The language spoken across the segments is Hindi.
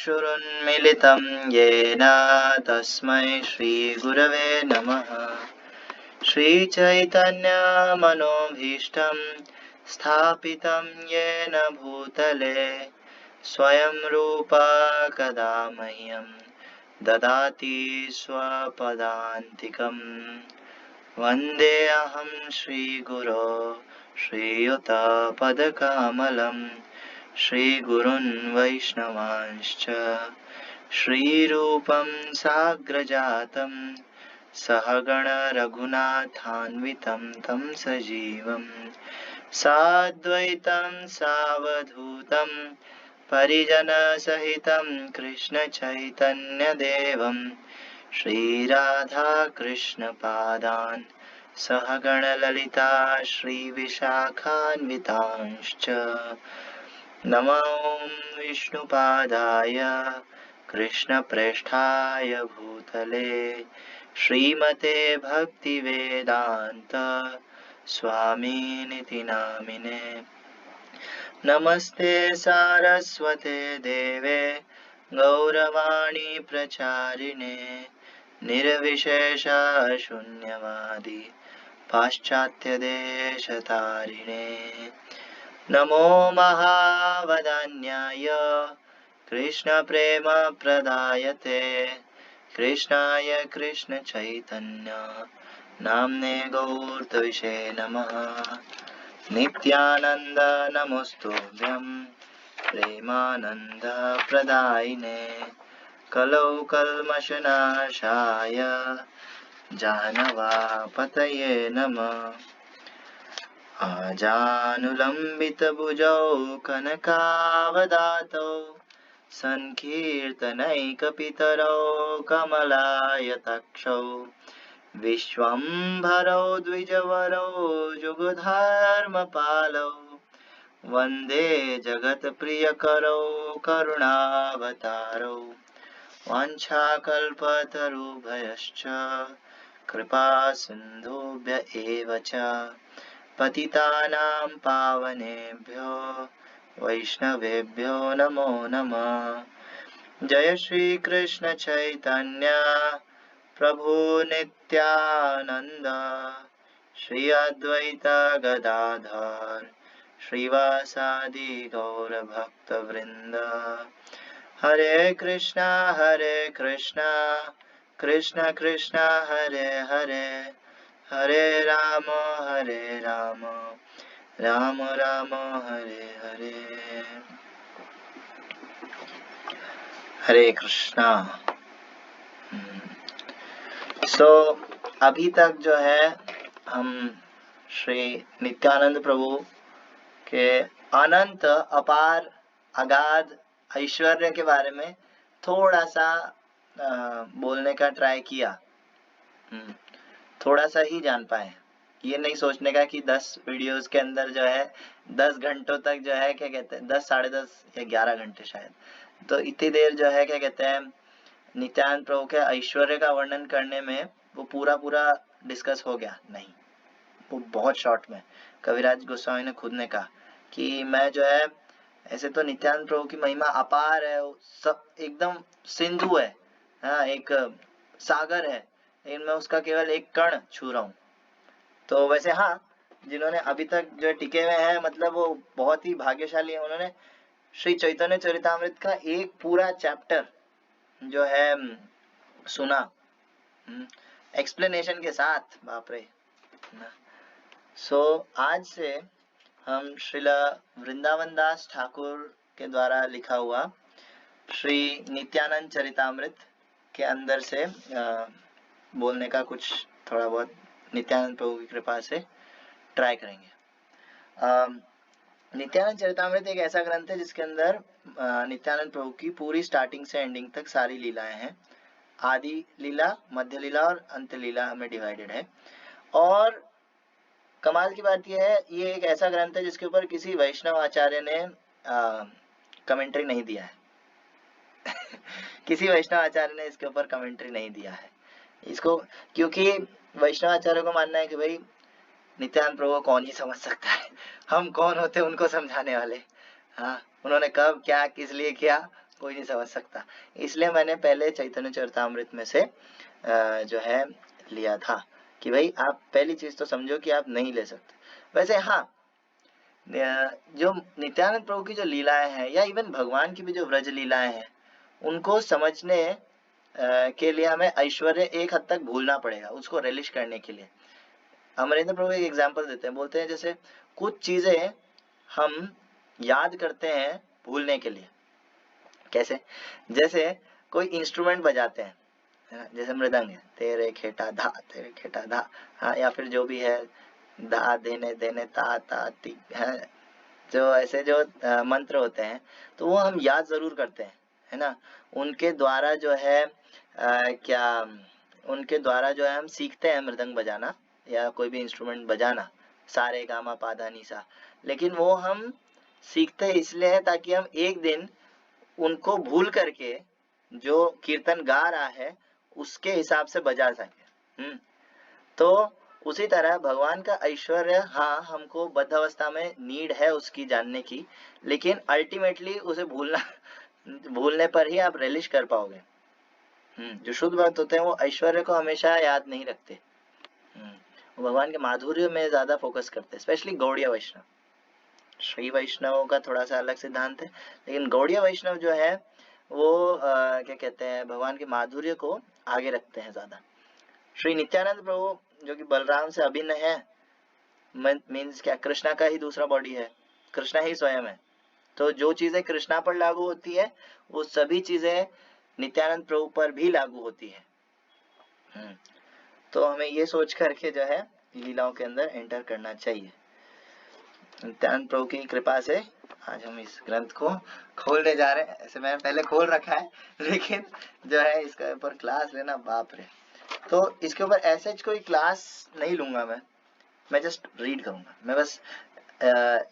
चक्षुरुन्मिलितं येन तस्मै श्रीगुरवे नमः। श्रीचैतन्यमनोभीष्टं स्थापितं येन भूतले स्वयं रूपा कदा मह्यं ददाति स्वपदान्तिकम्। वन्देऽहं श्रीगुरो श्रीयुतपदकमलं श्रीगुरुन् वैष्णवांश्च श्रीरूपं साग्रजातं सहगण रघुनाथान्वितं तं सजीवं साद्वैतं सावधूतं परिजनसहितं कृष्णचैतन्यदेवं श्रीराधाकृष्णपादान् सहगण ललिता श्रीविशाखान्वितांश्च नमो विष्णुपादाय कृष्णप्रेष्ठाय भूतले श्रीमते भक्तिवेदान्त स्वामिनिति नामिने। नमस्ते सारस्वते देवे गौरवाणी प्रचारिणे निर्विशेष शून्यवादी पाश्चात्यदेशतारिणे। नमो महावदान्याय कृष्णप्रेमप्रदायते कृष्णाय कृष्णचैतन्य नाम्ने गौरतविषे नमः। नित्यानन्द नमोस्तुभ्यं प्रेमानन्दप्रदायिने कलौ कल्मषनाशाय जानवापतये नमः। आजानुलम्बितभुजौ कनकावदातौ सङ्कीर्तनैकपितरौ कमलायताक्षौ विश्वम्भरौ द्विजवरौ जुगधर्मपालौ वन्दे जगत्प्रियकरौ करुणावतारौ। वाञ्छाकल्पतरुभ्यश्च कृपा सिन्धुभ्य एव च पतितानां पावनेभ्यो वैष्णवेभ्यो नमो नमः। जय श्री कृष्ण चैतन्य प्रभु नित्यानंद श्री अद्वैत गदाधर श्रीवासादि गौर भक्त वृंद। हरे कृष्णा कृष्ण कृष्ण हरे हरे हरे राम राम राम हरे हरे। हरे कृष्णा। अभी तक जो है हम श्री नित्यानंद प्रभु के अनंत अपार अगाध ऐश्वर्य के बारे में थोड़ा सा बोलने का ट्राई किया। थोड़ा सा ही जान पाए। ये नहीं सोचने का कि 10 वीडियोस के अंदर जो है 10 घंटों तक जो है क्या कहते हैं 10 साढ़े 10 या 11 घंटे शायद, तो इतनी देर जो है क्या कहते हैं नित्यानंद प्रभु के ऐश्वर्य का वर्णन करने में वो पूरा डिस्कस हो गया नहीं। वो बहुत शॉर्ट में कविराज गोस्वामी ने खुद ने कहा कि मैं जो है ऐसे तो नित्यानंद प्रभु की महिमा अपार है, सब एकदम सिंधु है, हाँ एक सागर है, लेकिन मैं उसका केवल एक कण छू रहा हूँ। तो वैसे हाँ, जिन्होंने अभी तक जो टिके हुए हैं मतलब वो बहुत ही भाग्यशाली है। उन्होंने श्री चैतन्य चरितामृत का एक पूरा चैप्टर जो है सुना एक्सप्लेनेशन के साथ। बाप रे। आज से हम श्रीला वृंदावन दास ठाकुर के द्वारा लिखा हुआ श्री नित्यानंद चरितामृत के अंदर से बोलने का कुछ थोड़ा बहुत नित्यानंद प्रभु की कृपा से ट्राई करेंगे। नित्यानंद चरितामृत एक ऐसा ग्रंथ है जिसके अंदर नित्यानंद प्रभु की पूरी स्टार्टिंग से एंडिंग तक सारी लीलाएं हैं। आदि लीला, मध्य लीला और अंत लीला हमें डिवाइडेड है। और कमाल की बात यह है, ये एक ऐसा ग्रंथ है जिसके ऊपर किसी वैष्णव आचार्य ने कमेंट्री नहीं दिया है। किसी वैष्णव आचार्य ने इसके ऊपर कमेंट्री नहीं दिया है इसको, क्योंकि वैष्णव आचार्य को मानना है कि भाई नित्यानंद प्रभु को कौन ही समझ सकता है, हम कौन होते उनको समझाने वाले। हाँ, उन्होंने कब क्या किस लिए किया कोई नहीं समझ सकता, इसलिए मैंने पहले चैतन्य चरितामृत में से जो है लिया था कि भाई आप पहली चीज तो समझो कि आप नहीं ले सकते। वैसे हाँ, जो नित्यानंद प्रभु की जो लीलाएं हैं या इवन भगवान की भी जो व्रज लीलाएं हैं, उनको समझने के लिए हमें ऐश्वर्य एक हद तक भूलना पड़ेगा उसको रिलिश करने के लिए। अमरेंद्र प्रभु एक एग्जांपल देते हैं, बोलते हैं जैसे कुछ चीजें हम याद करते हैं भूलने के लिए। कैसे? जैसे कोई इंस्ट्रूमेंट बजाते हैं, है ना, जैसे मृदंग है, तेरे खेटा धा तेरे खेटा धा, हाँ, या फिर जो भी है धा देने देने ता ता ती है, जो ऐसे जो मंत्र होते हैं तो वो हम याद जरूर करते हैं, है ना। उनके द्वारा जो है क्या उनके द्वारा जो है हम सीखते हैं मृदंग बजाना या कोई भी इंस्ट्रूमेंट बजाना, सारे गामा पाधा निसा। लेकिन वो हम सीखते इसलिए है ताकि हम एक दिन उनको भूल करके जो कीर्तन गा रहा है उसके हिसाब से बजा सके। तो उसी तरह भगवान का ऐश्वर्य, हाँ, हमको बद्ध अवस्था में नीड है उसकी जानने की, लेकिन अल्टीमेटली उसे भूलने पर ही आप रिलिश कर पाओगे। जो शुद्ध भक्त होते हैं वो ऐश्वर्य को हमेशा याद नहीं रखते, वो भगवान के माधुर्य में ज्यादा फोकस करते हैं, स्पेशली गौड़ीय वैष्णव। श्री वैष्णव का थोड़ा सा अलग सिद्धांत है, लेकिन गौड़ीय वैष्णव जो है वो क्या कहते हैं, भगवान के माधुर्य को आगे रखते हैं ज्यादा। श्री नित्यानंद प्रभु जो कि बलराम से अभिन्न है, मीन्स क्या, कृष्णा का ही दूसरा बॉडी है, कृष्णा ही स्वयं है। तो जो चीजें कृष्णा पर लागू होती है वो सभी चीजें नित्यानंद प्रभु पर भी लागू होती है। तो हमें ये सोच करके जो है लीलाओं के अंदर एंटर करना चाहिए। नित्यानंद प्रभु की कृपा से आज हम इस ग्रंथ को खोलने जा रहे हैं। ऐसे मैंने पहले खोल रखा है, लेकिन जो है इसके ऊपर क्लास लेना, बाप रे। तो इसके ऊपर ऐसे कोई क्लास नहीं लूंगा मैं जस्ट रीड करूंगा, मैं बस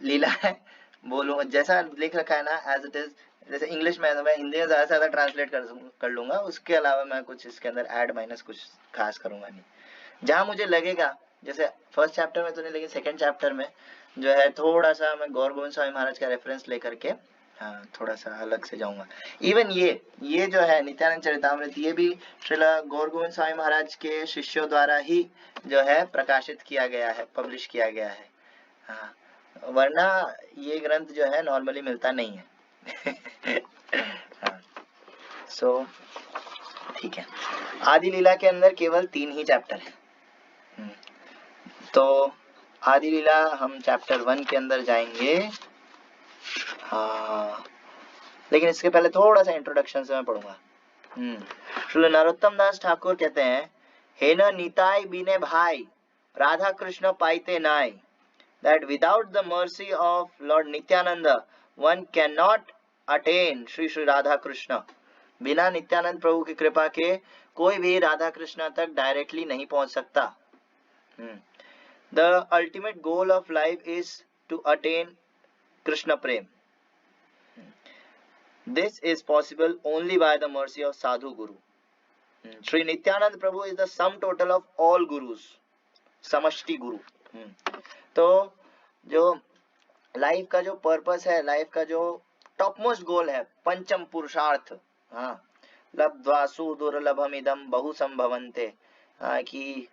लीला है बोलूंगा जैसा लिख रखा है ना, एज इट इज। जैसे इंग्लिश में है तो मैं हिंदी में ज्यादा से ज्यादा ट्रांसलेट कर लूंगा, उसके अलावा मैं कुछ इसके अंदर ऐड माइनस कुछ खास करूंगा नहीं। जहां मुझे लगेगा, जैसे फर्स्ट चैप्टर में तो नहीं, लेकिन सेकंड चैप्टर में जो है थोड़ा सा मैं गौर गोविंद स्वामी महाराज का रेफरेंस लेकर के हाँ थोड़ा सा अलग से जाऊंगा। इवन ये जो है नित्यानंद चरितामृत, ये भी श्रीला गौर गोविंद स्वामी महाराज के शिष्यों द्वारा ही जो है प्रकाशित किया गया है, पब्लिश किया गया है। हाँ, वरना ये ग्रंथ जो है नॉर्मली मिलता नहीं है। हाँ, सो ठीक है। आदि लीला के अंदर केवल 3 ही चैप्टर है। तो आदि लीला हम चैप्टर 1 के अंदर जाएंगे। हाँ, लेकिन इसके पहले थोड़ा सा इंट्रोडक्शन से मैं पढ़ूंगा। श्री नरोत्तम दास ठाकुर कहते हैं, हे न निताय बिने भाई राधा कृष्ण पाइते नाय, that without the mercy of Lord Nityananda one cannot attain Shri Shri Radha Krishna। बिना नित्यानंद प्रभु की कृपा के कोई भी राधा कृष्ण तक डायरेक्टली नहीं पहुंच सकता। The ultimate goal of life is to attain Krishna Prem। This is possible only by the mercy of Sadhu Guru। Shri Nityanand Prabhu is the sum total of all gurus, समष्टि गुरु। तो जो लाइफ का जो पर्पस है, लाइफ का जो टॉप मोस्ट गोल है, पंचम पुरुषार्थ, हाँ, लब्ध्वा सुदुर्लभम इदम बहु संभवन्ते, हाँ, कि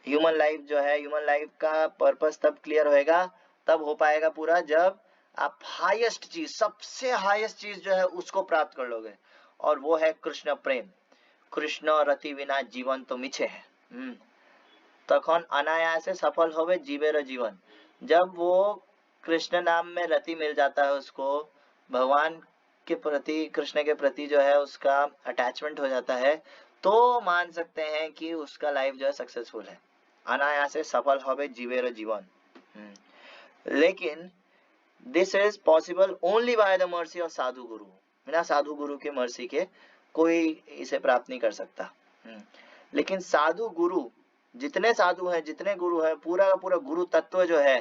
ह्यूमन लाइफ जो है, ह्यूमन लाइफ का पर्पस तब क्लियर होएगा, तब हो पाएगा पूरा, जब आप हाईएस्ट चीज, सबसे हाईएस्ट चीज जो है उसको प्राप्त कर लोगे, और वो है कृष्ण प्रेम। कृष्ण रति विना जीवन तो मिछे है। तखन अनायासे सफल होवे जीवेर जीवन। जब वो कृष्ण नाम में रति मिल जाता है उसको, भगवान के प्रति, कृष्ण के प्रति जो है उसका अटैचमेंट हो जाता है, तो मान सकते हैं कि उसका लाइफ जो है सक्सेसफुल है। अनायासे सफल होवे जीवेर जीवन। लेकिन this is possible only by the mercy of sadhu guru. बिना साधु गुरु के मर्सी के कोई इसे प्राप्त नहीं कर सकता। लेकिन साधु गुरु, जितने साधु हैं, जितने गुरु हैं, पूरा का पूरा गुरु तत्व जो है,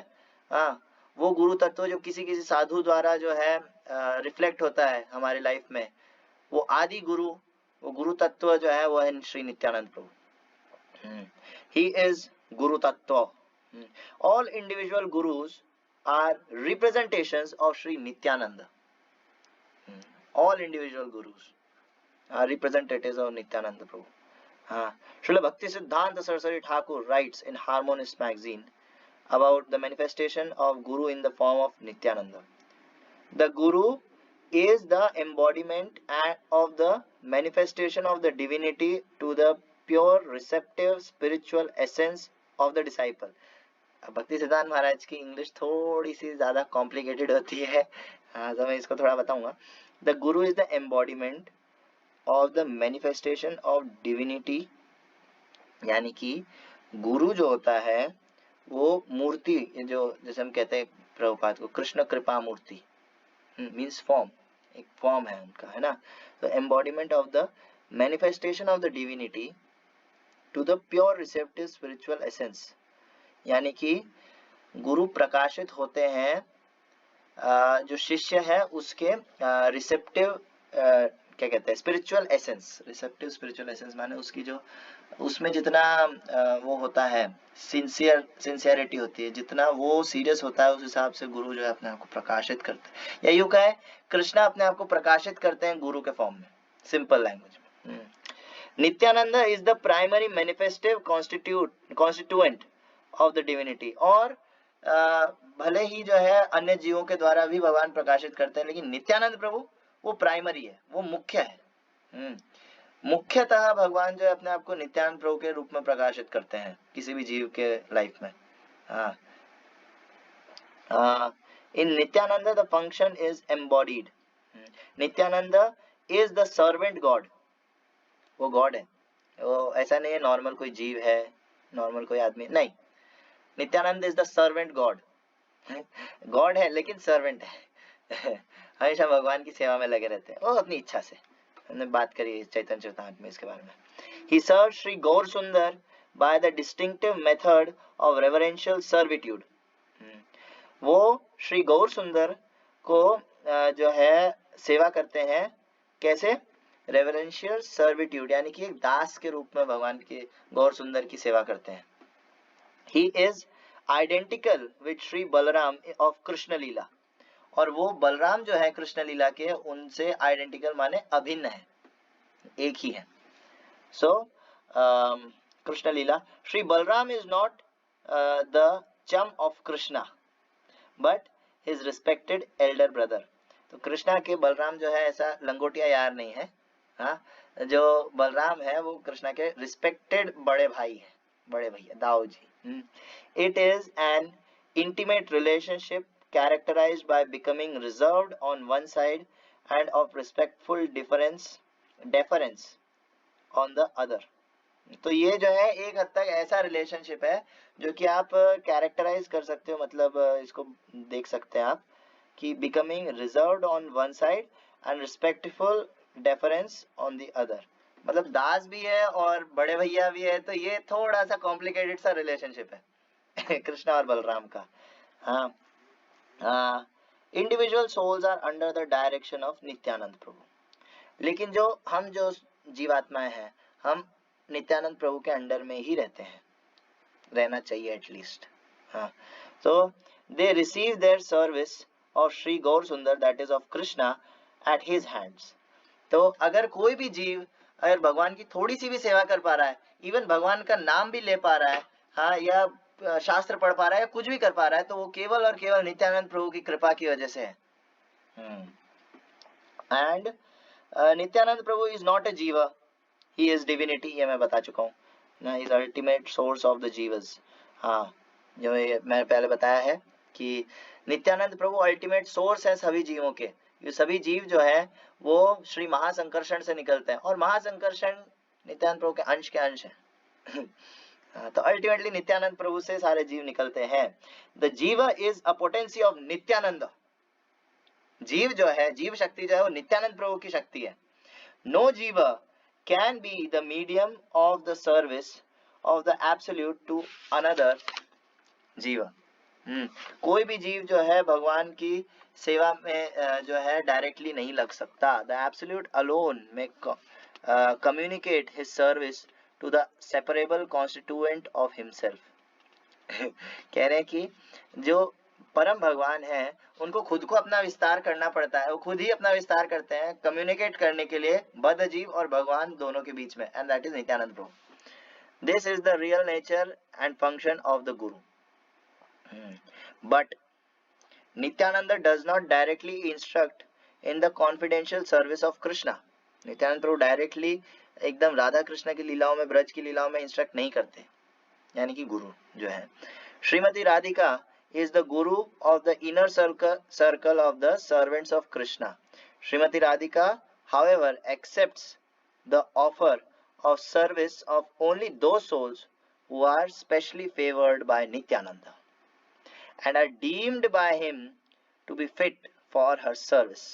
हाँ, वो गुरु तत्व जो किसी किसी साधु द्वारा जो है रिफ्लेक्ट होता है हमारी लाइफ में, वो आदि गुरु, वो गुरु तत्व जो है वो है Shri Nityananda Prabhu. He is guru tattva. All individual gurus are representations of Shri Nityananda. all individual gurus are representatives of Nityananda Prabhu. Srila Bhakti Siddhanta Saraswati Thakur writes in Harmonist magazine about the manifestation of Guru in the form of Nityananda. The Guru is the embodiment of the manifestation of the divinity to the pure receptive spiritual essence of the disciple. भक्ति सिद्धांत महाराज की इंग्लिश थोड़ी सी ज्यादा कॉम्प्लिकेटेड होती है, तो मैं इसको थोड़ा बताऊंगा. The Guru is the embodiment of the manifestation of divinity, यानी कि गुरु जो होता है वो मूर्ति, जो जैसे हम कहते हैं प्रभुपाद को कृष्ण कृपा मूर्ति, मीन्स फॉर्म, एक फॉर्म है उनका, है ना. तो embodiment of the manifestation of the divinity to the pure receptive spiritual essence, यानी कि गुरु प्रकाशित होते हैं जो शिष्य है उसके रिसेप्टिव क्या कहते हैं spiritual essence. Receptive spiritual essence माने उसकी जो उसमें जितना वो होता है सिंसियरिटी होती है, जितना वो सीरियस होता है उस हिसाब से गुरु जो है अपने आप को प्रकाशित करते हैं, या यूं कहे कृष्णा अपने आप को प्रकाशित करते हैं गुरु के फॉर्म में, सिंपल लैंग्वेज में. Nityananda is the primary manifestive constituent of the divinity. और भले ही जो है अन्य जीवों के द्वारा भी भगवान प्रकाशित करते हैं, लेकिन नित्यानंद प्रभु वो प्राइमरी है, वो मुख्य है. मुख्यतः भगवान जो है अपने आप को नित्यानंद प्रभु के रूप में प्रकाशित करते हैं किसी भी जीव के लाइफ में. In Nityananda the function is embodied. Nityananda is the servant God. वो गॉड है, वो ऐसा नहीं है नॉर्मल कोई जीव है, नॉर्मल कोई आदमी नहीं. Nityanand is the servant God. God है लेकिन सर्वेंट है, हमेशा भगवान की सेवा में लगे रहते हैं वो अपनी इच्छा से. हमने बात करी चैतन्य चरितामृत में इसके बारे में. ही सर्व श्री गौर सुंदर by the distinctive method of reverential servitude. वो श्री गौर सुंदर को जो है सेवा करते हैं कैसे, रेवरेंशियल सर्विट्यूड, यानी कि एक दास के रूप में भगवान के गौर सुंदर की सेवा करते हैं. He is identical with Shri Balram of Krishna lila. और वो बलराम जो है कृष्ण लीला के उनसे आइडेंटिकल माने अभिन्न है, एक ही है. So Krishna lila, Shri Balram is not the chum of Krishna but his respected elder brother. तो कृष्णा के बलराम जो है ऐसा लंगोटिया यार नहीं है. जो बलराम है वो कृष्णा के रिस्पेक्टेड बड़े भाई है, बड़े भैया Dau ji. It is an intimate relationship characterized by becoming reserved on one side and of respectful deference on the other. तो ये जो है एक हद तक ऐसा रिलेशनशिप है जो कि आप कैरेक्टराइज कर सकते हो, मतलब इसको देख सकते हैं आप कि becoming reserved on one side and respectful deference on the other. मतलब दास भी है और बड़े भैया भी है, तो ये थोड़ा सा कॉम्प्लिकेटेड सा रिलेशनशिप है कृष्णा और बलराम का. Individual souls are under the direction of Nityananda Prabhu. लेकिन जो जीवात्माएं हैं हम नित्यानंद प्रभु के अंडर में ही रहते हैं, रहना चाहिए at least. So they receive their service of Sri Gaur Sundar, that is of Krishna, at his hands. तो अगर कोई भी जीव अगर भगवान की थोड़ी सी भी सेवा कर पा रहा है, इवन भगवान का नाम भी ले पा रहा है, हाँ, या शास्त्र पढ़ पा रहा है या कुछ भी कर पा रहा है, तो वो केवल और केवल नित्यानंद प्रभु की कृपा की वजह से है. And Nityanand Prabhu is not a जीवा, ही इज डिविनिटी. ये मैं बता चुका हूँ ना, is ultimate source of the जीवस. हाँ, जो मैंने पहले बताया है कि नित्यानंद प्रभु अल्टीमेट सोर्स है सभी जीवों के. ये सभी जीव जो है वो श्री महासंकर्षण से निकलते हैं, और महासंकर्षण नित्यानंद प्रभु के अंश है. तो अल्टीमेटली नित्यानंद प्रभु से सारे जीव निकलते हैं. द जीव is a potency of Nityanand. जीव जो है, जीव शक्ति जो है वो नित्यानंद प्रभु की शक्ति है. No jiva can be the medium of the service of the absolute to another jiva. कोई भी जीव जो है भगवान की सेवा में जो है डायरेक्टली नहीं लग सकता. द एब्सोल्यूट अलोन में communicate his service to the separable constituent of himself. कह रहे हैं कि जो परम भगवान हैं, उनको खुद को अपना विस्तार करना पड़ता है, वो खुद ही अपना विस्तार करते हैं कम्युनिकेट करने के लिए बद्ध जीव और भगवान दोनों के बीच में, and that is Nityananda Prabhu. This is the real nature and function of the guru. But Nityananda does not directly instruct in the confidential service of Krishna. Nityananda Prabhu directly एकदम राधा कृष्ण की लीलाओं में, ब्रज की लीलाओं में इंस्ट्रक्ट नहीं करते, यानी कि गुरु जो है। Shrimati Radhika is the guru of the inner circle of the servants of Krishna. Srimati Radhika, however, accepts the offer of service of only those souls who are specially favored by Nityananda and are deemed by him to be fit for her service.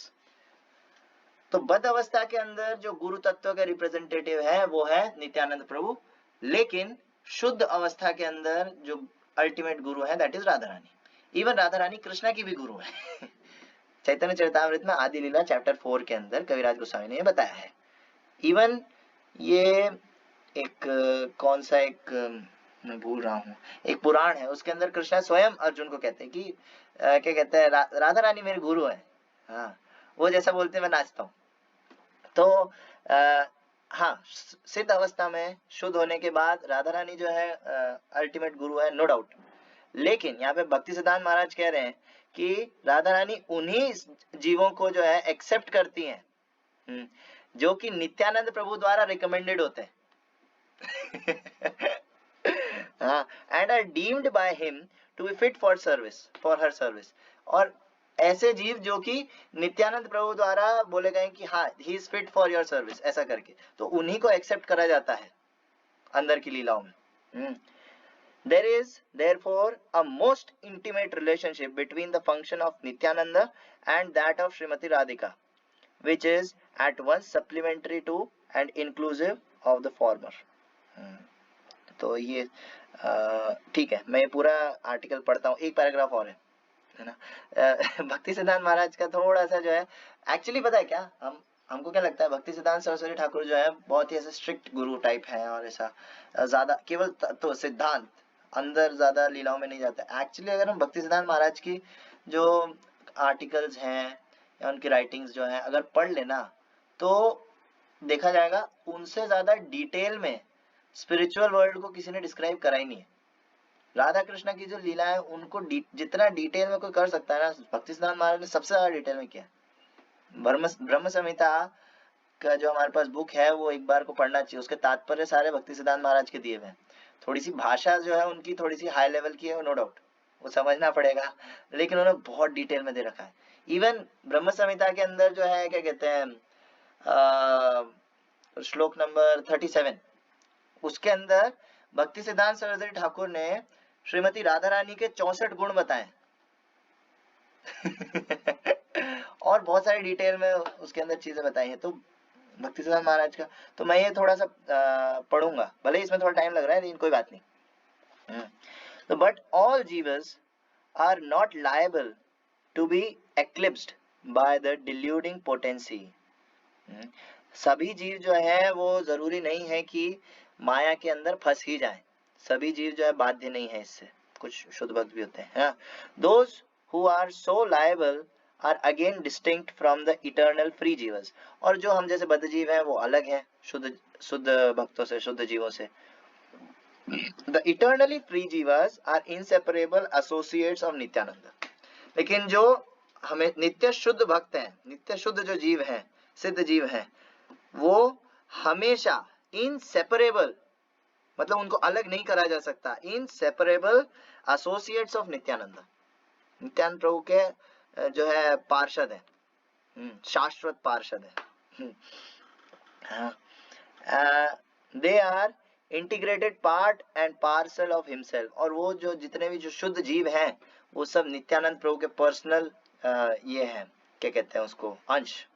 तो बद्ध अवस्था के अंदर जो गुरु तत्व के रिप्रेजेंटेटिव है वो है नित्यानंद प्रभु, लेकिन शुद्ध अवस्था के अंदर जो अल्टीमेट गुरु है that is Radha Rani. Even Radha Rani Krishna की भी गुरु है। चैतन्य चरितामृत में आदि लीला चैप्टर 4 के अंदर कविराज गोस्वामी ने ये बताया है। इवन ये एक कौन सा एक मैं भूल रहा हूँ, एक पुराण है, उसके अंदर कृष्णा स्वयं अर्जुन को कहते हैं कि क्या कहते हैं, राधा रानी मेरे गुरु है। हाँ, वो जैसा बोलते हैं मैं नाचता हूँ। तो हाँ, सिद्ध अवस्था में शुद्ध होने के बाद राधा रानी जो है अल्टीमेट गुरु है, नो डाउट। लेकिन यहाँ पे भक्ति सिद्धांत महाराज कह रहे हैं कि राधा रानी उन्हीं जीवों को जो है एक्सेप्ट करती हैं जो कि नित्यानंद प्रभु द्वारा रिकमेंडेड होते हैं। हाँ, and are deemed by him to be fit for service, for her service. और ऐसे जीव जो कि नित्यानंद प्रभु द्वारा बोले गए कि हाँ he is fit for your service, ऐसा करके, तो उन्हीं को एक्सेप्ट करा जाता है अंदर की लीलाओं में। There is therefore a most intimate relationship between the function of Nityananda and that of Srimati Radhika, which is at once supplementary to and inclusive of the former. तो ये ठीक है, मैं पूरा आर्टिकल पढ़ता हूँ, एक पैराग्राफ और है ना। भक्ति सिद्धांत महाराज का थोड़ा सा जो है, एक्चुअली पता है क्या, हमको क्या लगता है, भक्ति सिद्धांत सरस्वती ठाकुर जो है बहुत ही ऐसे स्ट्रिक्ट गुरु टाइप है और ऐसा ज्यादा केवल तो सिद्धांत अंदर ज्यादा लीलाओं में नहीं जाता। एक्चुअली अगर हम भक्ति सिद्धांत महाराज की जो आर्टिकल्स हैं या उनकी राइटिंग्स जो हैं अगर पढ़ लेना तो देखा जाएगा उनसे ज्यादा डिटेल में स्पिरिचुअल वर्ल्ड को किसी ने डिस्क्राइब करा ही नहीं है। राधा कृष्ण की जो लीला है उनको जितना डिटेल में कोई कर सकता है ना, भक्ति सिद्धांत महाराज ने सबसे ज्यादा डिटेल में किया। ब्रह्म संहिता का जो हमारे पास बुक है वो एक बार को पढ़ना चाहिए, उसके तात्पर्य सारे भक्ति सिद्धांत महाराज के दिए हुए हैं। थोड़ी सी भाषा जो है उनकी थोड़ी सी हाई लेवल की है, नो डाउट, वो समझना पड़ेगा, लेकिन उन्होंने बहुत डिटेल में दे रखा है। इवन ब्रह्म संहिता के अंदर जो है क्या कहते हैं श्लोक नंबर 37, उसके अंदर भक्ति सिद्धांत सरस्वती ठाकुर ने श्रीमती राधा रानी के 64 गुण बताए और बहुत सारी डिटेल में उसके अंदर चीजें बताई हैं। तो भक्ति सिद्धांत महाराज का तो मैं ये थोड़ा सा पढ़ूंगा, भले इसमें थोड़ा टाइम लग रहा है लेकिन कोई बात नहीं। तो but all jivas are not liable to be eclipsed by the deluding potency. सभी जीव जो है वो जरूरी नहीं है कि माया के अंदर फंस ही जाए, सभी जीव जो है बाध्य नहीं है इससे, कुछ शुद्ध भक्त भी होते हैं। Those who are so liable are again distinct from the eternal free जीवस, और जो हम जैसे बद्ध जीव हैं वो अलग हैं शुद्ध भक्तों से, शुद्ध जीवों से। The eternally free जीवस are inseparable associates of Nityanand. लेकिन जो हमें नित्य शुद्ध भक्त हैं, नित्य शुद्ध जो जीव हैं, सिद्ध जीव हैं, वो हमेशा inseparable, मतलब उनको अलग नहीं करा जा सकता, inseparable associates of Nityanand, Nityanand प्रभु के जो है पार्षद है, शाश्वत पार्षद है। They are integrated part and parcel of himself, और वो जो जितने भी जो शुद्ध जीव हैं वो सब नित्यानंद प्रभु के पर्सनल ये हैं, क्या कहते हैं उसको, अंश।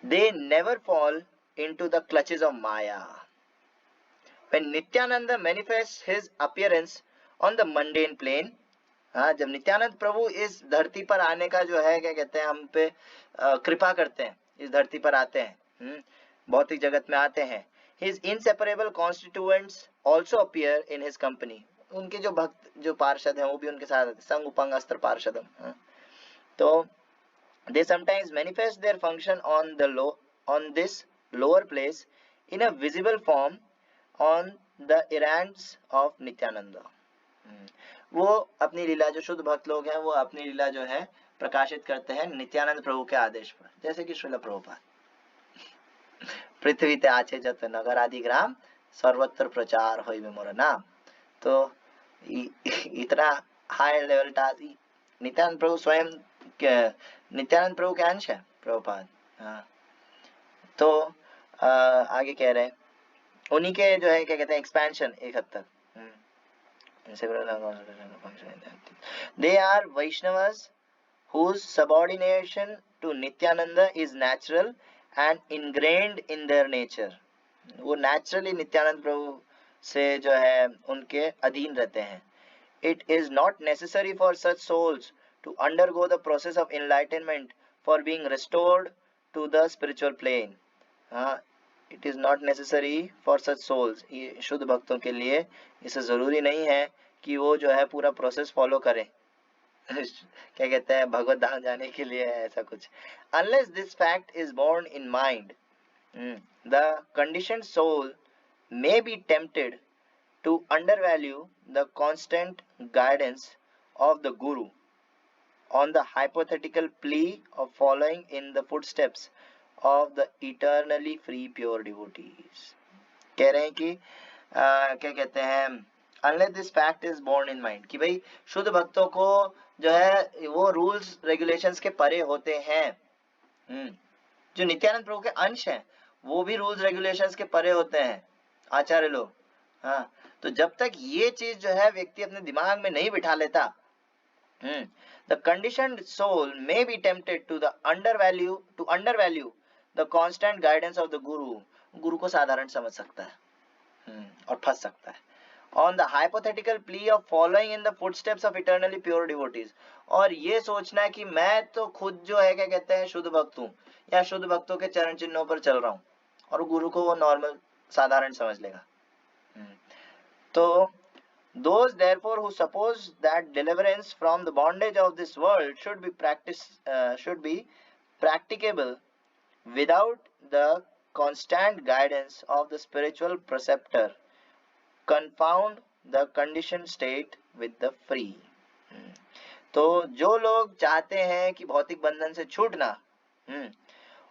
They never fall into the clutches of maya. When Nityananda manifest his appearance on the mundane plane, हाँ, जब नित्यानंद प्रभु इस धरती पर आने का जो है क्या कहते हैं हम पे कृपा करते हैं, इस धरती पर आते हैं, भौतिक जगत में आते हैं, his inseparable constituents also appear in his company, उनके जो भक्त जो पार्षद हैं वो भी उनके साथ आते, संग उपंग अस्त्र पार्षदम। तो they sometimes manifest their function on this lower place in a visible form on the errands of Nityananda। वो अपनी लीला, जो शुद्ध भक्त लोग हैं वो अपनी लीला जो है प्रकाशित करते हैं नित्यानंद प्रभु के आदेश पर, जैसे कि श्रील प्रभुपाद। पृथ्वी ते आछे जत नगर आदि ग्राम, सर्वत्र प्रचार होई मोर नाम। तो इतना हाई लेवल टास्क नित्यानंद प्रभु स्वयं नित्यानंद प्रभु के अंश है प्रभुपाद। हाँ, तो आगे कह रहे हैं उन्हीं के जो है क्या कहते हैं एक्सपेंशन एक हद तक। They are Vaishnavas whose subordination to Nityananda is natural and ingrained in their nature। वो naturally नित्यानंद प्रभु से जो है उनके अधीन रहते हैं। It is not necessary for such souls to undergo the process of enlightenment for being restored to the spiritual plane। हाँ, it is not necessary for such souls, ये शुद्ध भक्तों के लिए इसे जरूरी नहीं है कि वो जो है पूरा प्रोसेस फॉलो करें क्या कहते हैं भगवत धाम जाने के लिए ऐसा कुछ। Unless this fact is borne in mind, the conditioned soul may be tempted to undervalue the constant guidance of the Guru on the hypothetical plea of following in the footsteps of the eternally free pure devotees। कह रहे हैं कि क्या कहते हैं unless this fact is borne in mind, कि भाई शुद्ध भक्तों को जो है वो रूल्स रेगुलेशंस के परे होते हैं। जो नित्यानंद प्रभु के अंश हैं वो भी रूल्स रेगुलेशंस के परे होते हैं आचार्य लोग। हाँ, तो जब तक ये चीज जो है व्यक्ति अपने दिमाग में नहीं बिठा लेता, the conditioned soul may be tempted to undervalue the constant guidance of the Guru। गुरु को साधारण समझ सकता है और फंस सकता है on the hypothetical plea of following in the footsteps of eternally pure devotees। और ये सोचना कि मैं तो खुद जो है क्या कहते हैं शुद्ध भक्त हूँ या शुद्ध भक्तों के चरण चिन्हों पर चल रहा हूँ, और गुरु को वो नॉर्मल साधारण समझ लेगा। तो those therefore who suppose that deliverance from the bondage of this world should be practicable without the constant guidance of the spiritual preceptor confound the conditioned state with the free। तो जो लोग चाहते हैं कि भौतिक बंधन से छूटना,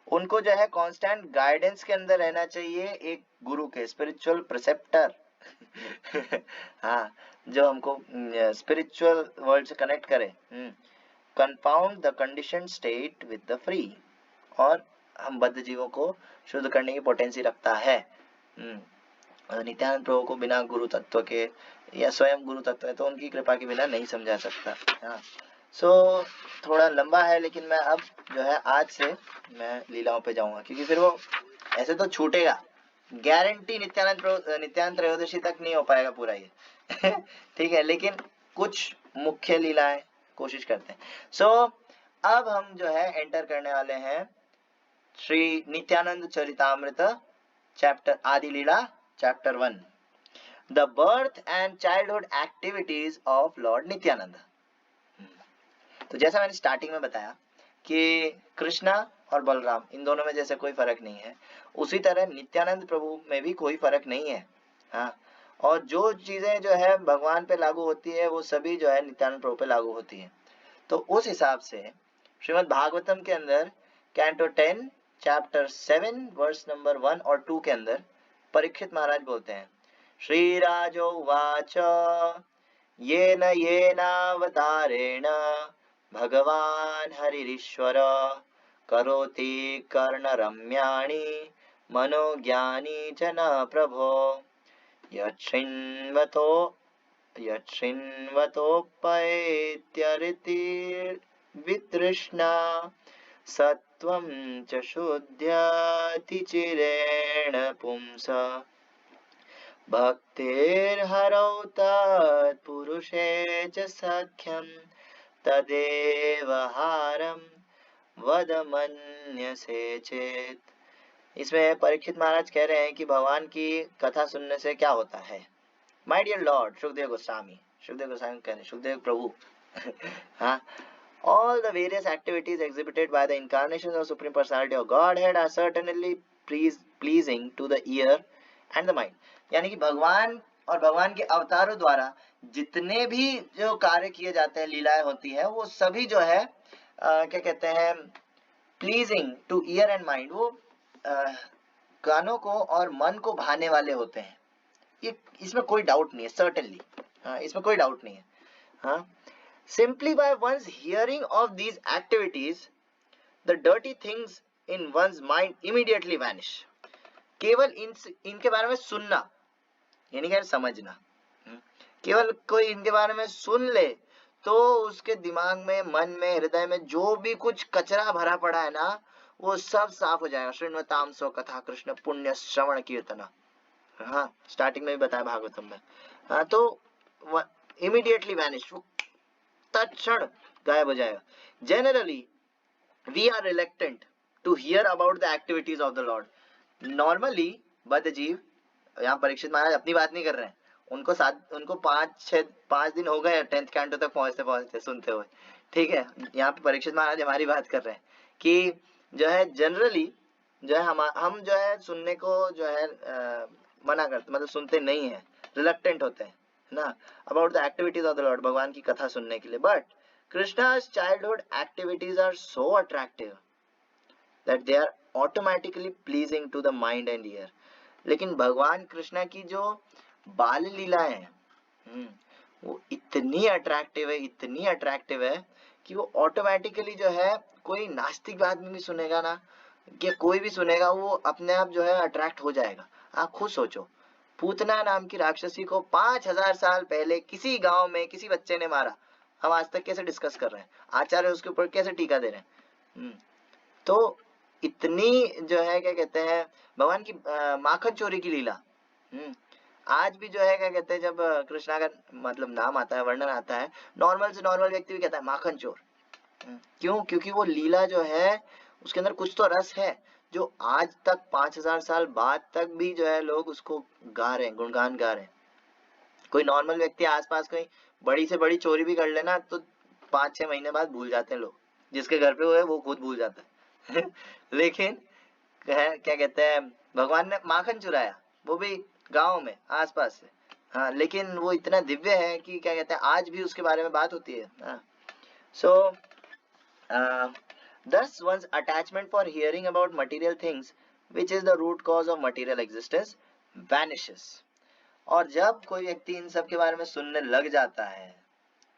उनको जो है कांस्टेंट गाइडेंस के अंदर रहना चाहिए एक गुरु के, स्पिरिचुअल प्रिसेप्टर हाँ, जो हमको स्पिरिचुअल वर्ल्ड से कनेक्ट करे। Compound the condition state with the free, और हम बद्ध जीवों को शुद्ध करने की पोटेंसी रखता है। नित्यानंद प्रभु को बिना गुरु तत्व के या स्वयं गुरु तत्व है तो उनकी कृपा के बिना नहीं समझा सकता। हाँ, सो थोड़ा लंबा है, लेकिन मैं अब जो है आज से मैं लीलाओं पे जाऊंगा, क्योंकि फिर वो ऐसे तो छूटेगा, गारंटी नित्यानंद त्रयोदशी तक नहीं हो पाएगा पूरा ये ठीक है, लेकिन कुछ मुख्य लीलाएं कोशिश करते हैं। सो अब हम जो है एंटर करने वाले हैं Shri Nityanand Charitamrita chapter Adi lila chapter 1, the birth and childhood activities of Lord Nityananda. तो जैसा मैंने स्टार्टिंग में बताया कि कृष्णा और बलराम इन दोनों में जैसे कोई फर्क नहीं है, उसी तरह नित्यानंद प्रभु में भी कोई फर्क नहीं है। हाँ, और जो चीजें जो है भगवान पे लागू होती है वो सभी जो है नित्यानंद प्रभु पे लागू होती है। तो उस हिसाब से श्रीमद् भागवतम के अंदर कैंटो 10 चैप्टर 7 वर्स नंबर 1 और 2 के अंदर परीक्षित महाराज बोलते हैं, श्री राजो वाच येन येनावतारेण भगवान हरिरीश्वर करोति कर्णरम्याणि मनोज्ञानी च न प्रभो यच्छृण्वतोपैत्यरितिर्वितृष्णा सत्वं च शुद्ध्यति चिरेण पुंस भक्तिर्हरौ तत्पुरुषे च सख्यं तदेव हारं वद मन्यसे चेत। इसमें परीक्षित महाराज कह रहे हैं कि भगवान की कथा सुनने से क्या होता है, my dear lord Sukhdev Goswami कहने सुखदेव प्रभु हाँ, all the various activities exhibited by the incarnations of Supreme Personality of Godhead are certainly pleasing to the ear and the mind. यानी कि भगवान और भगवान के अवतारों द्वारा जितने भी जो कार्य किए जाते हैं, लीलाएं होती है, वो सभी जो है क्या कहते हैं, pleasing two year and mind, वो कानों को और मन को भाने वाले होते हैं. ये इसमें कोई डाउट नहीं है, सर्टेनली. इसमें कोई डाउट नहीं है. हाँ, simply by one's hearing of these activities, the dirty things in one's mind immediately vanish. केवल इनके बारे में सुनना, यानी कि समझना, केवल कोई इनके बारे में सुन ले तो उसके दिमाग में, मन में, हृदय में जो भी कुछ कचरा भरा पड़ा है ना, वो सब साफ हो जाएगा. श्रृण्वताम सो कथा कृष्ण पुण्य श्रवण कीर्तना. हाँ, स्टार्टिंग में भी बताया भागवतम में. हाँ, तो इमीडिएटली वैनिश, वो तत्क्षण गायब हो जाएगा. Generally we are reluctant to hear about the activities of the lord. Normally बद्ध जीव, यहाँ परीक्षित महाराज अपनी बात नहीं कर रहे हैं, उनको 5 दिन हो गए 10th कैंटो तक पहुंचते सुनते हुए. ठीक है, यहाँ पे परीक्षित महाराज हमारी बात कर रहे हैं कि जो है जनरली जो है हम जो है सुनने को जो है मना करते, मतलब सुनते नहीं है, रिलेक्टेंट होते हैं ना, about the activities of the Lord, भगवान की कथा सुनने के लिए. बट Krishna's childhood activities are so attractive that they are automatically pleasing to the mind and ear. लेकिन भगवान कृष्णा की जो बाल लीलाएं हैं वो इतनी अट्रैक्टिव है कि वो ऑटोमेटिकली जो है, कोई नास्तिक आदमी भी सुनेगा ना, कि कोई भी सुनेगा, वो अपने आप जो है अट्रैक्ट हो जाएगा. आप खुद सोचो, पूतना नाम की राक्षसी को 5000 साल पहले किसी गांव में किसी बच्चे ने मारा. हम आज तक कैसे डिस्कस कर रहे हैं, आचार्य उसके ऊपर कैसे टीका दे रहे हैं. तो इतनी जो है क्या कहते हैं, भगवान की माखन चोरी की लीला. आज भी जो है क्या कहते हैं, जब कृष्णा का मतलब नाम आता है, वर्णन आता है, नॉर्मल से नॉर्मल व्यक्ति भी कहता है माखन चोर. क्यों? क्योंकि वो लीला जो है उसके अंदर कुछ तो रस है जो आज तक 5000 साल बाद तक भी जो है लोग उसको गा रहे हैं, गुणगान गा रहे हैं. कोई नॉर्मल व्यक्ति आसपास कोई बड़ी से बड़ी चोरी भी कर लेना तो 5-6 महीने बाद भूल जाते हैं लोग. जिसके घर पे हुए वो खुद भूल जाता है. लेकिन क्या कहते हैं, भगवान ने माखन चुराया, वो भी गांव में आसपास से. हाँ, लेकिन वो इतना दिव्य है कि क्या कहते हैं, आज भी उसके बारे में बात होती है. सो thus one's attachment for hearing about material things, which is the root cause of material existence, vanishes. और जब कोई व्यक्ति इन सब के बारे में सुनने लग जाता है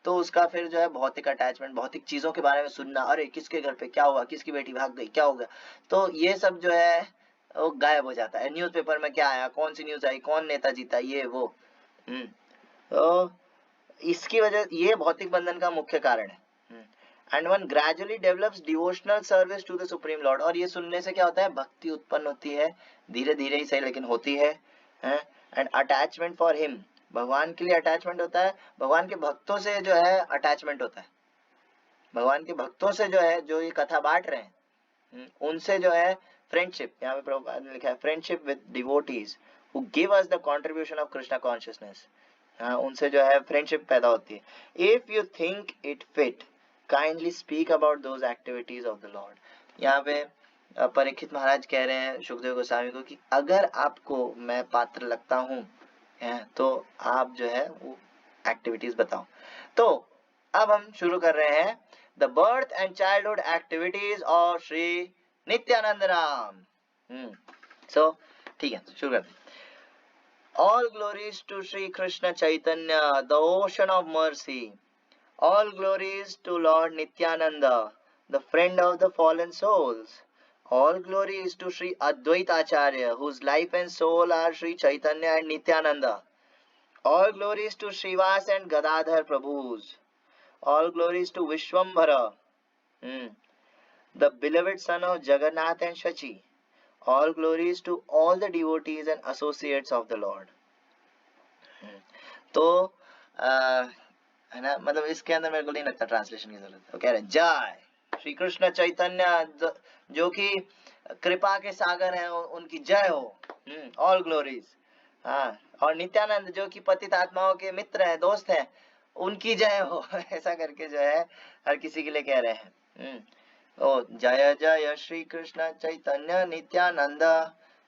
तो उसका फिर जो है भौतिक अटैचमेंट, भौतिक चीजों के बारे में सुनना, अरे किसके घर पे क्या हुआ, किसकी बेटी भाग गई, क्या हो गया, तो ये सब जो है वो गायब हो जाता है. न्यूज़पेपर में क्या आया, कौन सी न्यूज आई, कौन नेता जीता, ये वो. तो इसकी वजह, ये भौतिक बंधन का मुख्य कारण है. And one gradually develops devotional service to the supreme lord. और ये सुनने से क्या होता है, भक्ति उत्पन्न होती है, धीरे धीरे ही सही लेकिन होती है. एंड अटैचमेंट फॉर हिम, भगवान के लिए अटैचमेंट होता है, भगवान के भक्तों से जो है अटैचमेंट होता है. भगवान के भक्तों से जो है, जो ये कथा बांट रहे हैं, उनसे जो है फ्रेंडशिप, यहाँ पे प्रभुपाद ने लिखा है friendship with devotees who give us the contribution of Krishna consciousness. उनसे जो है फ्रेंडशिप पैदा होती है. If you think it fit kindly speak about those activities of the Lord. यहाँ पे परीक्षित महाराज कह रहे हैं सुखदेव गोस्वामी को कि अगर आपको मैं पात्र लगता हूँ तो आप जो है वो एक्टिविटीज बताओ. तो अब हम शुरू कर रहे हैं the birth and childhood activities of Shri Nityananda Ram. So ठीक है, शुरू करते हैं. All glories to Sri Krishna Chaitanya, the ocean of mercy. All glories to Lord Nityananda, the friend of the fallen souls. All glories to Sri Advaita Acharya, whose life and soul are Sri Chaitanya and Nityananda. All glories to Srivas and Gadadhar Prabhus. All glories to Vishwambhara, the beloved son of Jagannath and Shachi. All glories to all the devotees and associates of the Lord. तो है ना, मतलब इसके अंदर मेरे को नहीं लगता ट्रांसलेशन की जरूरत है. वो कह रहे हैं जय श्री कृष्ण चैतन्य जो कि कृपा के सागर हैं, उनकी जय हो. All glories. हाँ, और नित्यानंद जो कि पतित आत्माओं के मित्र हैं, दोस्त हैं, उनकी जय हो। ऐसा करके जो है हर किसी के लिए कह रहे हैं। ओ जय जय श्री कृष्ण चैतन्य नित्यानंद,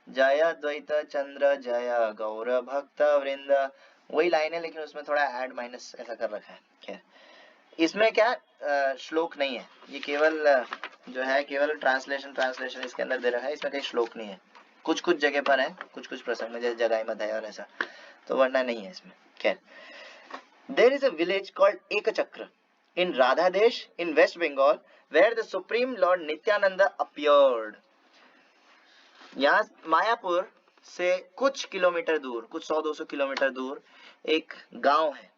जय द्वैत चंद्र जय गौर भक्त वृंद। वही लाइन है लेकिन उसमें थोड़ा ऐड माइनस ऐसा कर रखा है। खैर, इसमें क्या श्लोक नहीं है, ये केवल जो है केवल ट्रांसलेशन इसके अंदर दे रखा है, इसमें कहीं श्लोक नहीं है। कुछ कुछ जगह पर है, कुछ कुछ प्रसंग में, जैसे जगाई मत है और ऐसा, तो वरना नहीं है इसमें। खैर, there is a village called Ekachakra in Radha Desh in West Bengal where the supreme Lord Nityananda appeared. यहाँ मायापुर से कुछ किलोमीटर दूर, कुछ 100-200 किलोमीटर दूर एक गांव है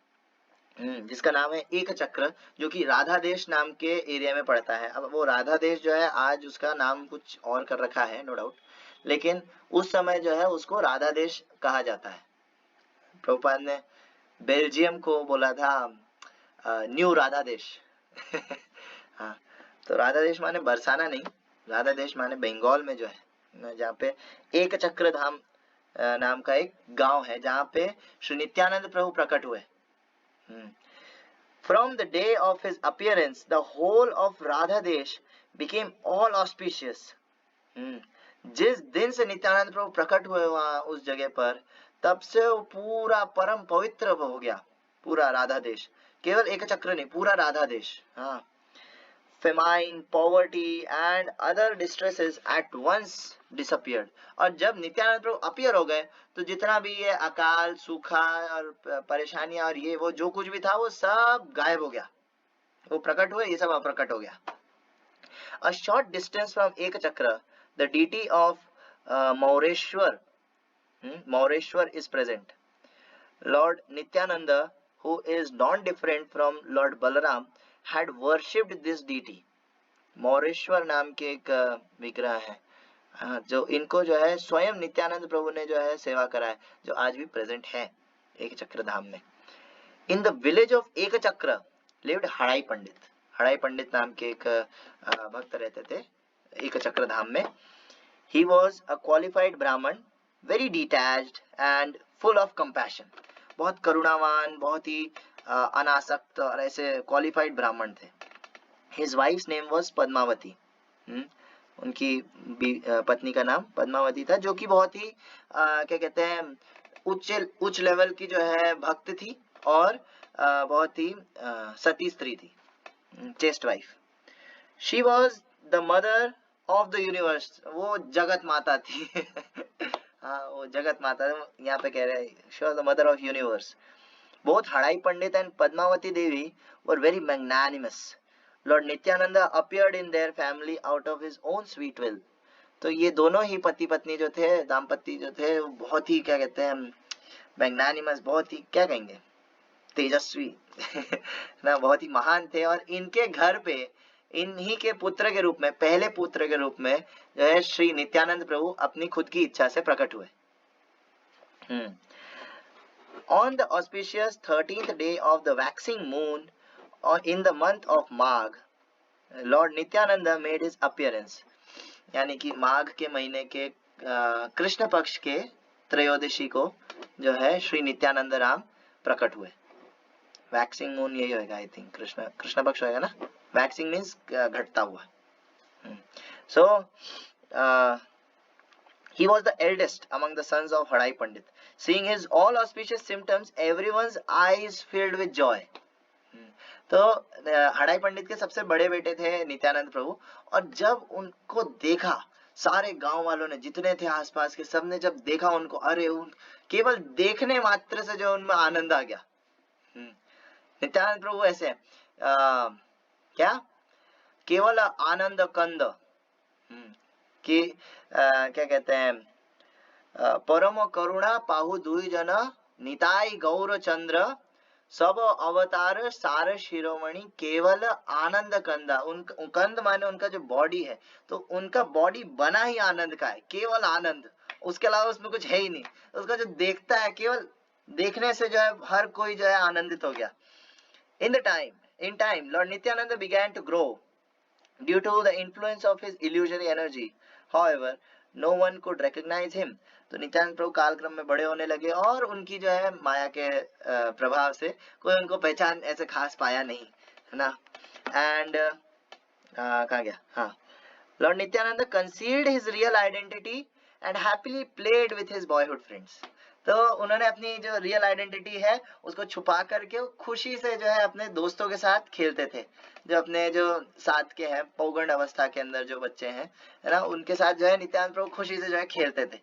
जिसका नाम है एक चक्र, जो कि राधा देश नाम के एरिया में पड़ता है। अब वो राधा देश जो है आज उसका नाम कुछ और कर रखा है नो डाउट, लेकिन उस समय जो है उसको राधा देश कहा जाता है। प्रभुपाद ने बेल्जियम को बोला था न्यू राधा देश। हाँ, तो राधा देश माने बरसाना नहीं, राधा देश माने बंगाल में जो है, जहाँ पे एक चक्र धाम नाम का एक गांव है, जहाँ पे श्री नित्यानंद प्रभु प्रकट हुए। From the day of his appearance, the whole of Radha Desh became all auspicious. जिस दिन से नित्यानंद प्रभु प्रकट हुए वहां उस जगह पर, तब से वो पूरा परम पवित्र हो गया, पूरा राधा देश। केवल एक चक्र नहीं, पूरा राधा देश। हाँ, famine, poverty and other distresses at once disappeared. और जब नित्यानंद प्रभु अपीयर हो गए तो जितना भी ये अकाल, सूखा और परेशानियां और ये वो जो कुछ भी था वो सब गायब हो गया। वो प्रकट हुए, ये सब अप्रकट हो गया। A short distance from Ekachakra, the deity of Maureshwar is present. Lord Nityananda, who is non-different from Lord Balaram, had worshipped this deity. मौरेश्वर नाम के एक विग्रह है, जो इनको जो है स्वयं नित्यानंद प्रभु ने जो है सेवा करा है, जो आज भी प्रेजेंट है एक चक्र धाम में। इन द विलेज ऑफ एक चक्र लिव्ड हड़ाई पंडित। हड़ाई पंडित नाम के एक भक्त रहते थे एक चक्र धाम में। ही वॉज अ क्वालिफाइड ब्राह्मण, very detached and full of compassion. बहुत करुणावान, बहुत ही अनासक्त और ऐसे क्वालिफाइड ब्राह्मण थे। His wife's name was Padmavati. उनकी पत्नी का नाम पद्मावती था, जो कि बहुत ही क्या कहते हैं उच्च लेवल की जो है भक्त थी और बहुत ही सती स्त्री थी, chest wife. She was the mother of the universe. वो जगत माता थी। हाँ, वो जगत माता यहाँ पे कह रहे हैं, she was the mother of universe. Both Hadai Pandit and Padmavati Devi were very magnanimous. Lord Nityananda appeared in their family out of his own sweet will. तो ये दोनों ही पति पत्नी जो थे, दाम्पत्य जो थे, बहुत ही क्या कहते हैं मैग्नानिमस, बहुत ही क्या कहेंगे तेजस्वी ना, बहुत ही महान थे। और इनके घर पे इन्हीं के पुत्र के रूप में, पहले पुत्र के रूप में जो है श्री नित्यानंद प्रभु अपनी खुद की इच्छा से प्रकट हुए। On the auspicious 13th day of the waxing moon in the month of Magh, Lord Nityananda made his appearance. यानी कि माघ के महीने के कृष्ण पक्ष के त्रयोदशी को जो है श्री नित्यानंद राम प्रकट हुए। वैक्सिंग मून यही होगा, आई थिंक कृष्ण पक्ष होगा ना। वैक्सिंग मीन्स घटता हुआ। So he was the eldest among the sons of Hadai Pandit. Seeing his all auspicious symptoms, everyone's eyes filled with joy. तो हड़ाई पंडित के सबसे बड़े बेटे थे नित्यानंद प्रभु, और जब उनको देखा सारे गांव वालों ने, जितने थे आसपास के, सब ने जब देखा उनको, अरे केवल देखने मात्र से जो उनमें आनंद आ गया। नित्यानंद प्रभु ऐसे क्या केवल आनंद कंद कि क्या कहते हैं परम करुणा पाहु दुई जन निताई गौर चंद्र सब अवतार सार शिरोमणि केवल आनंद कंदा। कंद माने उनका जो बॉडी है, तो उनका बॉडी बना ही आनंद का है, केवल आनंद, उसके अलावा उसमें कुछ है ही नहीं। उसका जो देखता है, केवल देखने से जो है हर कोई जो है आनंदित हो गया। In time, Lord Nityananda began to grow due to the influence of his illusory energy. However, no one could recognise him. तो नित्यानंद प्रभु कालक्रम में बड़े होने लगे और उनकी जो है माया के प्रभाव से कोई उनको पहचान ऐसे खास पाया नहीं, है ना। एंड कहाँ गया, हाँ, Lord Nityanand concealed his real identity and happily played with his boyhood friends. तो उन्होंने अपनी जो रियल आइडेंटिटी है उसको छुपा करके खुशी से जो है अपने दोस्तों के साथ खेलते थे, जो अपने जो साथ के हैं पौगंड अवस्था के अंदर जो बच्चे हैं, है ना, उनके साथ जो है नित्यानंद प्रभु खुशी से जो है खेलते थे।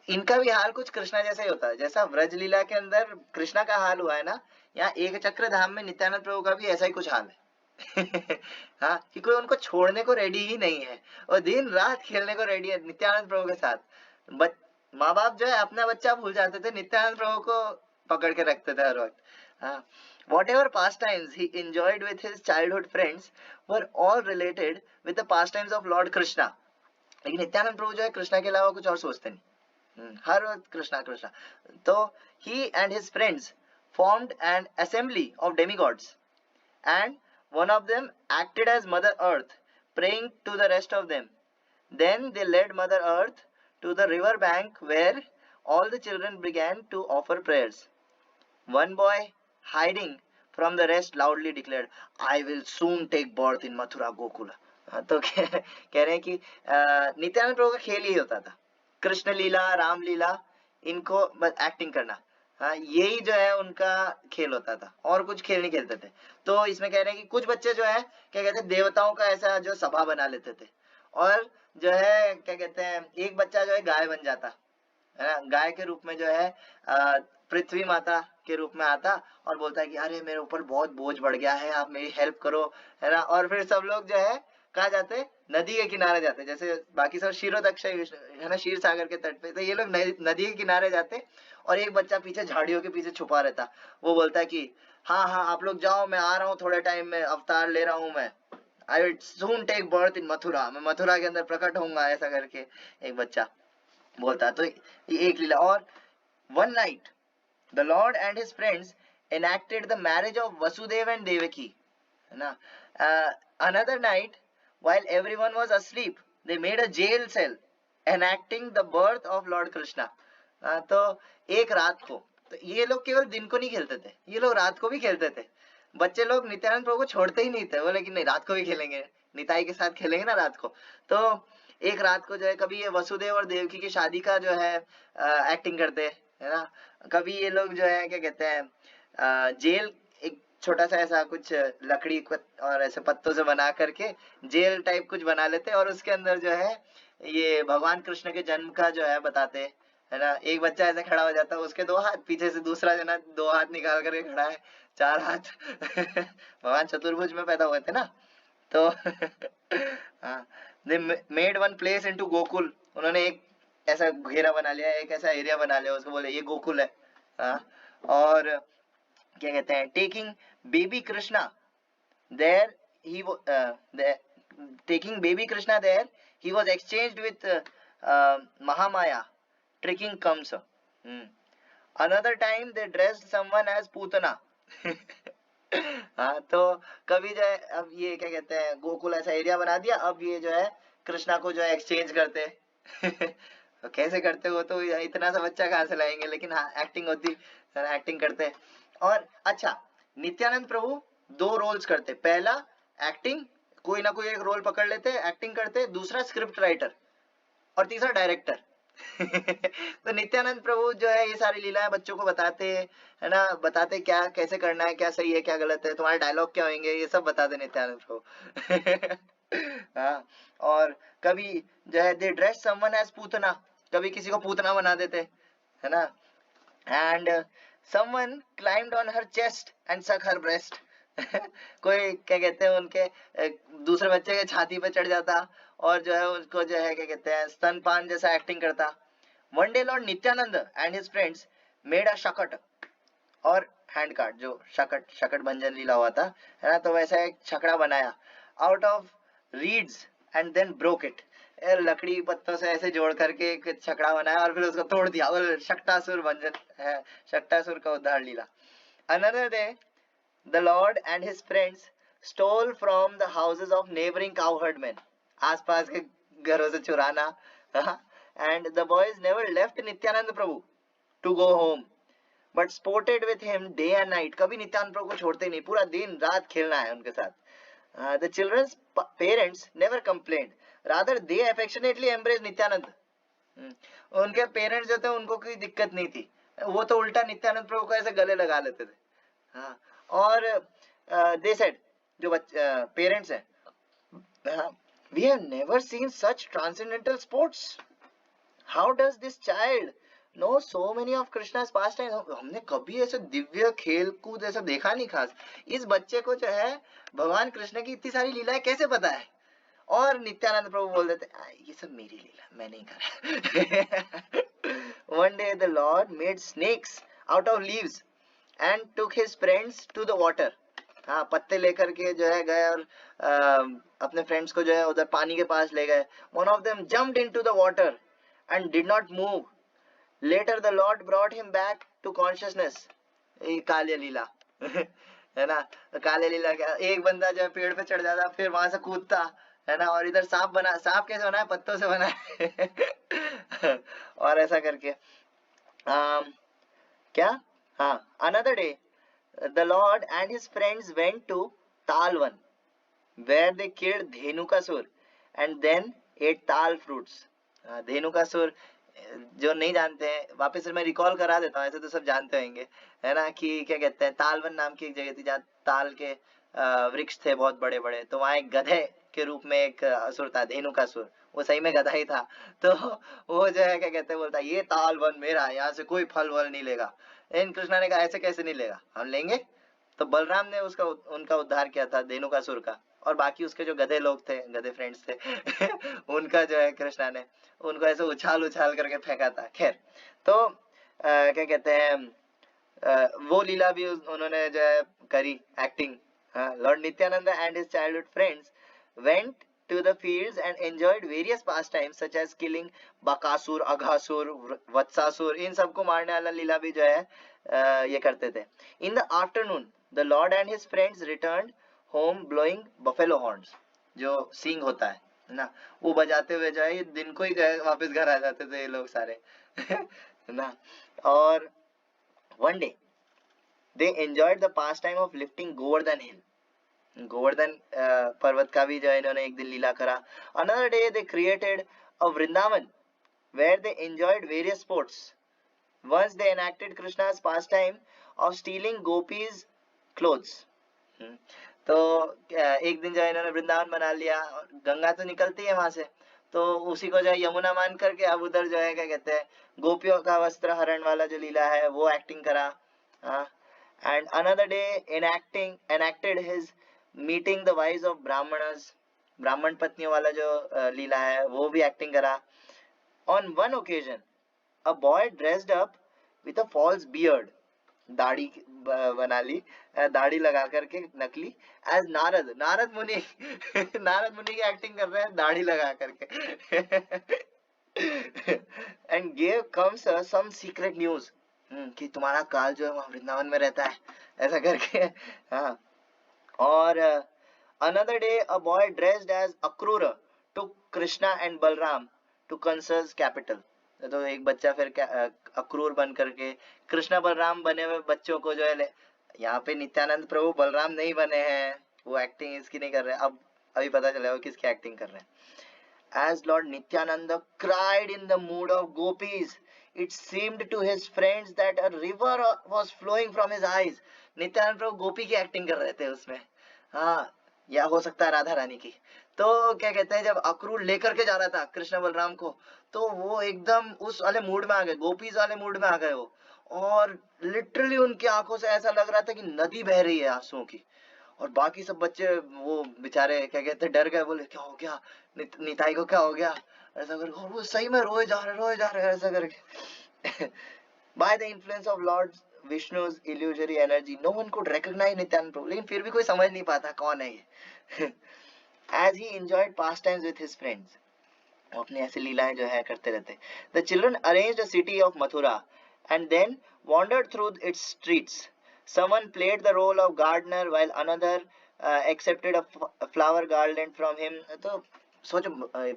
इनका भी हाल कुछ कृष्णा जैसा ही होता है, जैसा व्रज लीला के अंदर कृष्णा का हाल हुआ है ना, यहाँ एक चक्र धाम में नित्यानंद प्रभु का भी ऐसा ही कुछ हाल है। हाँ, कि कोई उनको छोड़ने को रेडी ही नहीं है और दिन रात खेलने को रेडी है नित्यानंद प्रभु के साथ। माँ बाप जो है अपना बच्चा भूल जाते थे, नित्यानंद प्रभु को पकड़ के रखते थे हर वक्त। हाँ, whatever pastimes he enjoyed with his childhood friends were all related with the pastimes of Lord Krishna। लेकिन नित्यानंद प्रभु जो है कृष्णा के अलावा कुछ और सोचते नहीं, हर वक्त कृष्णा कृष्णा। तो he and his friends formed an assembly of demigods and one of them acted as Mother Earth, praying to the rest of them. Then they led Mother Earth to the river bank where all the children began to offer prayers. One boy, hiding from the rest, loudly declared, I will soon take birth in Mathura Gokula। तो कह रहे हैं कि नित्यानंद प्रभु का खेल ही होता था, कृष्ण लीला राम लीला इनको बस एक्टिंग करना, हाँ, यही जो है उनका खेल होता था, और कुछ खेल नहीं खेलते थे। तो इसमें कह रहे हैं कि कुछ बच्चे जो है क्या कहते हैं देवताओं का ऐसा जो सभा बना लेते थे, और जो है क्या कहते हैं एक बच्चा जो है गाय बन जाता है ना, गाय के रूप में जो है पृथ्वी माता के रूप में आता और बोलता है कि अरे मेरे ऊपर बहुत बोझ बढ़ गया है, आप मेरी हेल्प करो, है ना। और फिर सब लोग जो है कहाँ जाते, नदी के किनारे जाते, जैसे बाकी सब क्षीरोदक्ष है ना, क्षीर सागर के तट पे, तो ये लोग नदी के किनारे जाते और एक बच्चा पीछे झाड़ियों के पीछे छुपा रहता। वो बोलता है कि हाँ हाँ आप लोग जाओ, मैं आ रहा हूँ थोड़े टाइम में, अवतार ले रहा हूँ मैं, I will soon take birth in Mathura, मैं मथुरा के अंदर प्रकट होऊंगा, ऐसा करके एक बच्चा बोलता। तो ये एक लीला। और one night the Lord and his friends enacted the marriage of Vasudev and Devaki, है ना। Another night while everyone was asleep they made a jail cell enacting the birth of Lord Krishna। तो एक रात को, तो ये लोग केवल दिन को नहीं खेलते थे, ये लोग रात को भी खेलते थे। बच्चे लोग नित्यानंद प्रभु को छोड़ते ही नहीं थे, बोले कि नहीं रात को भी खेलेंगे, निताई के साथ खेलेंगे ना रात को। तो एक रात को जो है कभी ये वसुदेव और देवकी की शादी का जो है एक्टिंग करते, है ना। कभी ये लोग जो है क्या कहते हैं जेल, एक छोटा सा ऐसा कुछ लकड़ी और ऐसे पत्तों से बना करके जेल टाइप कुछ बना लेते और उसके अंदर जो है ये भगवान कृष्ण के जन्म का जो है बताते, है ना। एक बच्चा ऐसे खड़ा हो जाता है, उसके दो हाथ, पीछे से दूसरा जना दो हाथ निकाल करके खड़ा है, चार हाथ। भगवान चतुर्भुज में पैदा हुए थे ना। तो हाँ, they made one place into Gokul, उन्होंने एक ऐसा घेरा बना लिया, एक ऐसा एरिया बना लिया, उसको बोले ये गोकुल है। हाँ, और क्या कहते हैं taking baby Krishna there he taking baby Krishna there he was exchanged with Mahamaya tricking Kamsa. Another time they dressed someone as Putana. हाँ, तो कभी जो है अब ये क्या कहते हैं गोकुल ऐसा एरिया बना दिया, अब ये जो है कृष्णा को जो है एक्सचेंज करते। तो कैसे करते हो, तो इतना सा बच्चा कहाँ से लाएंगे, लेकिन हाँ एक्टिंग होती, एक्टिंग करते। और अच्छा, नित्यानंद प्रभु दो रोल्स करते, पहला एक्टिंग, कोई ना कोई एक रोल पकड़ लेते एक्टिंग करते, दूसरा स्क्रिप्ट राइटर, और तीसरा डायरेक्टर। तो नित्यानंद प्रभु जो है ये सारी लीलाएं बच्चों को बताते, है ना, बताते क्या कैसे करना है, क्या सही है क्या गलत है, तुम्हारे डायलॉग क्या होंगे, ये सब बताते नित्यानंद प्रभु। हाँ, और कभी जो है they dress someone as Putana, कभी किसी को पूतना बना देते, है ना। And someone climbed on her chest and suck her breast। कोई क्या कहते हैं उनके दूसरे बच्चे के छाती पे चढ़ जाता और जो है उसको जो है क्या कहते हैं स्तनपान जैसा एक्टिंग करता। One day Lord Nityananda and his friends made a shakat or hand card, जो शकट भंजन लीला हुआ था, है ना, तो वैसा एक छकड़ा बनाया out of reeds and then broke it, लकड़ी पत्तों से ऐसे जोड़ करके एक छकड़ा बनाया और फिर उसको तोड़ दिया, और शक्टासुर भंजन है, शक्टासुर का उद्धार लीला। Another day the Lord and his friends stole from the houses of neighbouring cow herdmen, आसपास के घरों से चुराना, And the boys never left Nityanand Prabhu to go home, but sported with him day and night. कभी नित्यानंद प्रभु को छोड़ते नहीं, पूरा दिन रात खेलना है उनके साथ. The children's parents never complained, rather they affectionately embraced Nityanand. उनके पेरेंट्स जो थे उनको कोई दिक्कत नहीं थी, वो तो उल्टा नित्यानंद प्रभु को ऐसे गले लगा लेते थे. हाँ, और दे सेड, जो पेरेंट्स हैं, we have never seen such transcendental sports. How does this child know so many of Krishna's pastimes? हमने कभी ऐसे दिव्य खेल कूद ऐसा देखा नहीं खास. इस बच्चे को जो है भगवान कृष्ण की इतनी सारी लीलाएं कैसे पता है? और नित्यानंद प्रभु बोल देते ये सब मेरी लीला, मैं नहीं करा. One day the Lord made snakes out of leaves and took his friends to the water. हाँ, पत्ते लेकर के जो है गए और अपने फ्रेंड्स को जो है उधर पानी के पास ले गए. One of them jumped into the water and did not move. Later the Lord brought him back to consciousness. काल्य लीला है ना. काल्य लीला क्या, एक बंदा जो है पेड़ पे चढ़ जाता, फिर वहां से कूदता है ना, और इधर सांप बना. सांप कैसे बना है? पत्तों से बना है. और ऐसा करके क्या, हाँ, another day the Lord and his friends went to Talvan, where they killed Dhenukasur and then ate tal fruits. Dhenukasur जो नहीं जानते हैं, वापस से मैं रिकॉल करा देता हूँ, ऐसे तो सब जानते होंगे है ना, कि क्या कहते हैं, तालवन नाम की एक जगह थी जहाँ ताल के वृक्ष थे बहुत बड़े बड़े. तो वहाँ एक गधे के रूप में एक असुर था, धेनुकासुर. वो सही में गधा ही था. तो वो जो है क्या कहते हैं, बोलता ये तालवन मेरा, यहाँ से कोई फल वल नहीं लेगा. इन कृष्णा ने कहा ऐसे कैसे नहीं लेगा, हम लेंगे. तो बलराम ने उनका उद्धार किया था धेनुकासुर का, और बाकी उसके जो गधे लोग थे, गधे फ्रेंड्स थे उनका जो है कृष्णा ने उनको ऐसे उछाल उछाल करके फेंका था. खैर, तो क्या कहते हैं, वो लीला भी उन्होंने जो है करी, acting. Lord Nityananda and his childhood friends went to the fields and enjoyed various pastimes such as killing Bakasur, Aghasur, Vatsasur. इन सबको मारने वाला लीला भी जो है ये करते थे. In the afternoon, the Lord and his friends returned home blowing buffalo horns. जो सींग होता है ना, वो बजाते हुए जो है दिन को ही वापस घर आ जाते थे ये लोग सारे ना. और one day they enjoyed the pastime of lifting Govardhan hill. Govardhan पर्वत का भी जो है इन्होंने एक दिन लीला करा. Another day they created a Vrindavan where they enjoyed various sports. Once they enacted Krishna's pastime of stealing gopis' clothes. तो एक दिन जो है इन्होंने वृंदावन बना लिया. गंगा तो निकलती है वहां से, तो उसी को जो है यमुना मान करके अब उधर जो है क्या कहते हैं, गोपियों का वस्त्र हरण वाला जो लीला है वो एक्टिंग करा. And another day enacted his meeting the wise of Brahmanas, ब्राह्मण पत्नियों वाला जो लीला है वो भी एक्टिंग करा. On one occasion a boy dressed up with a false beard, दाढ़ी बना ली, दाढ़ी लगा करके नकली, एज नारद मुनि नारद मुनि की एक्टिंग कर रहे हैं दाढ़ी लगा करके. And gave Kamsa some secret news कि तुम्हारा काल जो है वहां वृंदावन में रहता है, ऐसा करके. हाँ. और another day a boy dressed as Akrura took Krishna and Balram to Kansa's capital. तो एक बच्चा फिर अक्रूर बन करके कृष्णा बलराम बने हुए बच्चों को जो है, यहाँ पे नित्यानंद प्रभु बलराम नहीं बने हैं, वो एक्टिंग इसकी नहीं कर रहे. अब अभी पता चला वो किसकी एक्टिंग कर रहे हैं. As Lord Nityananda cried in the mood of gopis, it seemed to his friends that a river was flowing from his eyes. Nityanand प्रभु गोपी की एक्टिंग कर रहे थे उसमें. हाँ, या हो सकता है राधा रानी की. तो क्या कहते हैं, जब अक्रूर लेकर के जा रहा था कृष्ण बलराम को, तो वो एकदम उस वाले मूड में आ गए, गोपीज वाले मूड में आ गए वो. और लिटरली उनकी आंखों से ऐसा लग रहा था कि नदी बह रही है आंसुओं की. और बाकी सब बच्चे वो बेचारे क्या कहते डर गए, बोले क्या हो गया, निताई को क्या हो गया, ऐसा करके. और वो सही में रोए जा रहे ऐसा करके. By the influence of Lord Vishnu's illusory energy, no one could recognize Nityanand Prabhu. लेकिन फिर भी कोई समझ नहीं पाता कौन है ये. As he enjoyed pastimes with his friends, वो अपनी ऐसी लीलाएं जो है करते रहते. The children arranged a city of Mathura and then wandered through its streets. Someone played the role of gardener while another accepted a flower garland from him. तो सोचो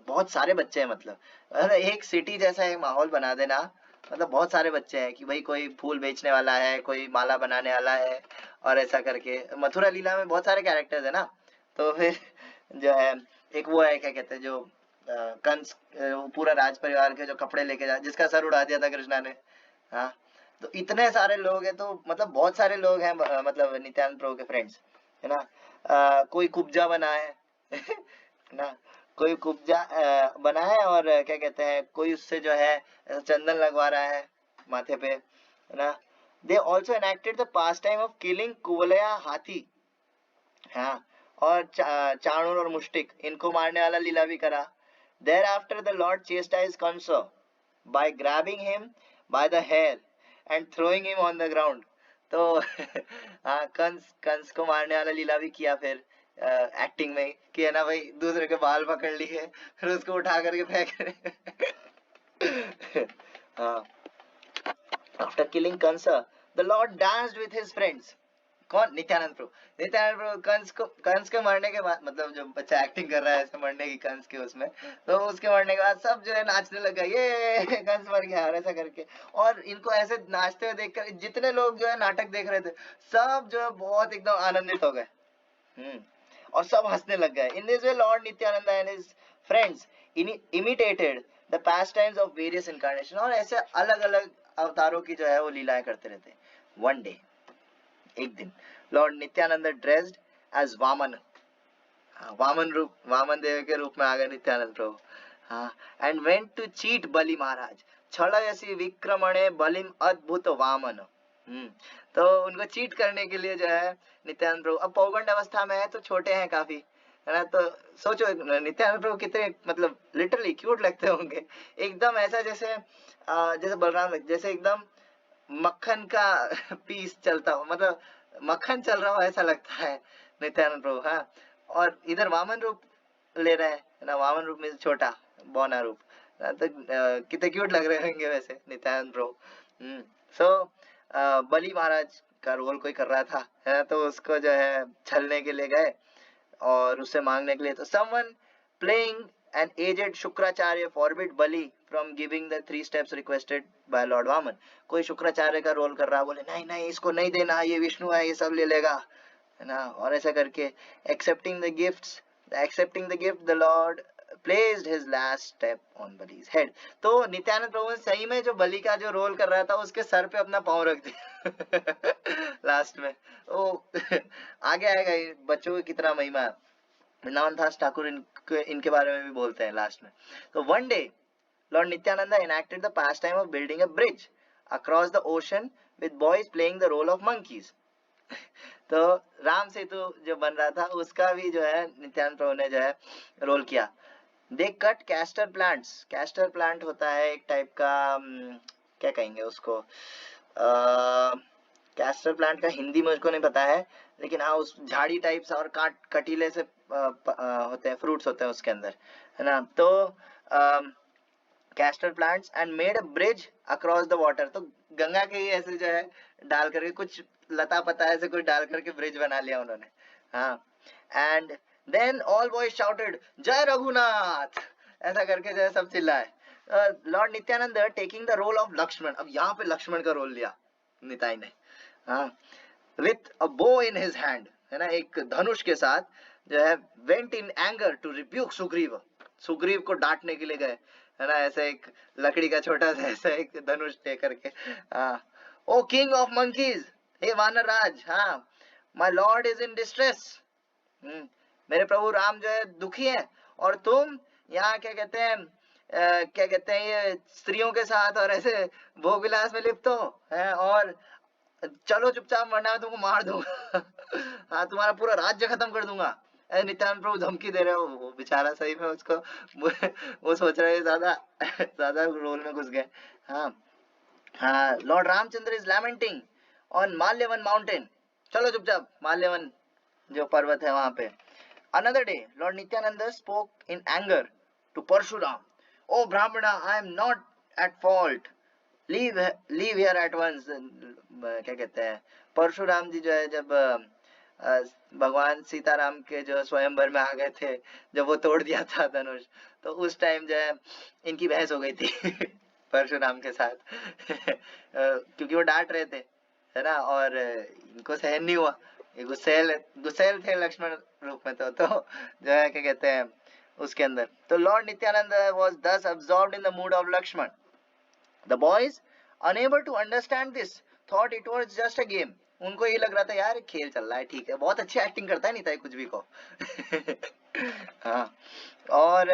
बहुत सारे बच्चे हैं, मतलब अरे एक सिटी जैसा एक माहौल बना देना, मतलब बहुत सारे बच्चे हैं कि भाई कोई फूल बेचने वाला है, कोई माला बनाने वाला है, और ऐसा करके मथुरा लीला में बहुत सारे कैरेक्टर्स है ना। तो फिर जो है एक वो है क्या कहते हैं जो कंस, वो पूरा राज परिवार के जो कपड़े लेके जा, जिसका सर उड़ा दिया था कृष्णा ने। हाँ, तो इतने सारे लोग हैं, तो मतलब बहुत सारे लोग हैं, मतलब नित्यानंद प्रभु के फ्रेंड्स, है ना। कोई कुब्जा बना है ना, कोई कुब्जा बना है, और क्या कहते हैं कोई उससे जो है चंदन लगवा रहा है माथे पे, है ना। They also enacted the pastime of killing Kuvalaya हाथी, हाँ, और चाणूर और मुष्टिक, इनको मारने वाला लीला भी करा। Thereafter the lord chastise Kamsa by grabbing him by the hair and throwing him on the ground। तो हाँ, कंस कंस को मारने वाला लीला भी किया फिर एक्टिंग में, कि है ना भाई दूसरे के बाल पकड़ लिए फिर उसको उठा करके फेंक रहे। हाँ, after killing Kansa the Lord danced with his friends. कौन? नित्यानंद प्रभु। नित्यानंद प्रभु कंस के मरने के बाद, मतलब जो बच्चा एक्टिंग कर रहा है ऐसे मरने की कंस के उसमें, तो उसके मरने के बाद सब जो है नाचने लगा, ये कंस मर गया और ऐसा करके। और इनको ऐसे नाचते हुए देखकर जितने लोग जो है नाटक देख रहे थे, सब जो है बहुत एकदम आनंदित हो गए। और सब हंसने लग गए। In this way Lord Nityananda and his friends imitated the past times of various incarnation, और ऐसे अलग अलग अवतारों की जो है वो लीलाएं करते रहते। वन डे, एक दिन, lord Nityananda dressed as Vamana, Vamana रूप, वामन देव के रूप में आ गए नित्यानंद प्रभु। हाँ, एंड वेंट टू चीट बलि महाराज, छड़यसी विक्रमणे बलिम अद्भुत वामन। तो उनको चीट करने के लिए जो है नित्यानंद प्रभु, अब पौगंड अवस्था में है तो छोटे हैं काफी, है ना। तो सोचो नित्यानंद प्रभु कितने मतलब लिटरली क्यूट लगते होंगे, एकदम ऐसा जैसे जैसे बलराम, जैसे एकदम मक्खन का पीस चलता हो, मतलब मक्खन चल रहा हो ऐसा लगता है नित्यानंद प्रभु। हाँ, और इधर वामन रूप ले रहे हैं ना, वामन रूप में छोटा बौना रूप, तो कितने क्यूट लग रहे होंगे वैसे नित्यानंद प्रभु। सो बलि महाराज का रोल कोई कर रहा था, है ना, तो उसको जो है छलने के लिए गए और उससे मांगने के लिए, तो someone playing an aged Shukracharya forbid Bali from giving the 3 steps requested by lord Vamana. कोई शुक्राचार्य का रोल कर रहा, बोले नहीं नहीं इसको नहीं देना, ये विष्णु है, ये सब ले लेगा, है ना, और ऐसा करके accepting the gift the Lord placed his last step on Bali's head. तो नित्यानंद प्रभु सही में जो बलि का जो रोल कर रहा था उसके सर पे अपना पाँव रख दिया लास्ट में। ओ आगे आएगा बच्चों की कितना महिमा है। वृंदावन दास ठाकुर इनके बारे में भी बोलते हैं लास्ट में। तो one day Lord Nityanand enacted the pastime of building a bridge across the ocean with boys playing the role of monkeys। तो राम सेतु जो बन रहा था उसका भी जो है नित्यानंद प्रभु ने जो है रोल किया। They cut castor plants, castor plant होता है एक टाइप का क्या कहेंगे उसको, कैस्टर प्लांट का हिंदी मुझको नहीं पता है, लेकिन हाँ उस झाड़ी टाइप से और कटीले से होते हैं, फ्रूट्स होते हैं उसके अंदर, है ना। तो castor plants and made a bridge across the water. तो गंगा के ही ऐसे जो है डाल करके कुछ लता पता ऐसे कुछ डाल करके ब्रिज बना लिया उन्होंने। हाँ, and then all boys shouted jai Raghunath, ऐसा करके जो है सब चिल्लाए। Lord Nityananda taking the role of Lakshman, अब यहाँ पे लक्ष्मण का रोल लिया निताई ने। हाँ, विथ अ बो इन हिज हैंड, है ना, एक धनुष के साथ जो है went in anger to rebuke Sugriva, Sugriva को डांटने के लिए गए, है ना, ऐसे एक लकड़ी का छोटा सा ऐसा एक धनुष लेकर के। ओ किंग ऑफ मंकीज, हे वानर राज, हाँ, my Lord is in distress, मेरे प्रभु राम जो है दुखी है, और तुम यहाँ क्या कहते हैं क्या कहते हैं ये स्त्रियों के साथ और ऐसे भोग विलास में लिप्त हो, है, और चलो चुपचाप, वरना मैं तुमको मार दूंगा हाँ, तुम्हारा पूरा राज्य खत्म कर दूंगा। नित्यानंद प्रभु धमकी दे रहे हो, वो बेचारा सही में उसको वो सोच रहे ज्यादा ज्यादा रोल में घुस गए। हाँ हाँ, Lord Ramachandra is lamenting on Malyavan mountain, चलो चुपचाप माल्यवन जो पर्वत है वहां पे। Another day Lord Nityananda spoke in anger to Parashuram, oh Brahmana I am not at fault, leave here at once. क्या कहते हैं परशुराम जी जो है जब भगवान सीताराम के जो स्वयंवर में आ गए थे, जब वो तोड़ दिया था धनुष, तो उस टाइम जो है इनकी बहस हो गई थी परशुराम के साथ क्योंकि वो डांट रहे थे, है ना, और इनको सहन नहीं हुआ, ये गुस्सैल थे लक्ष्मण रूप में, तो जो है क्या कहते हैं उसके अंदर, तो Lord Nityanand was thus absorbed in the mood of Lakshman. The boys, unable to understand this, thought it was just a game. उनको ये लग रहा था यार खेल चल रहा है, ठीक है, बहुत अच्छी एक्टिंग करता है निताई कुछ भी को हाँ, और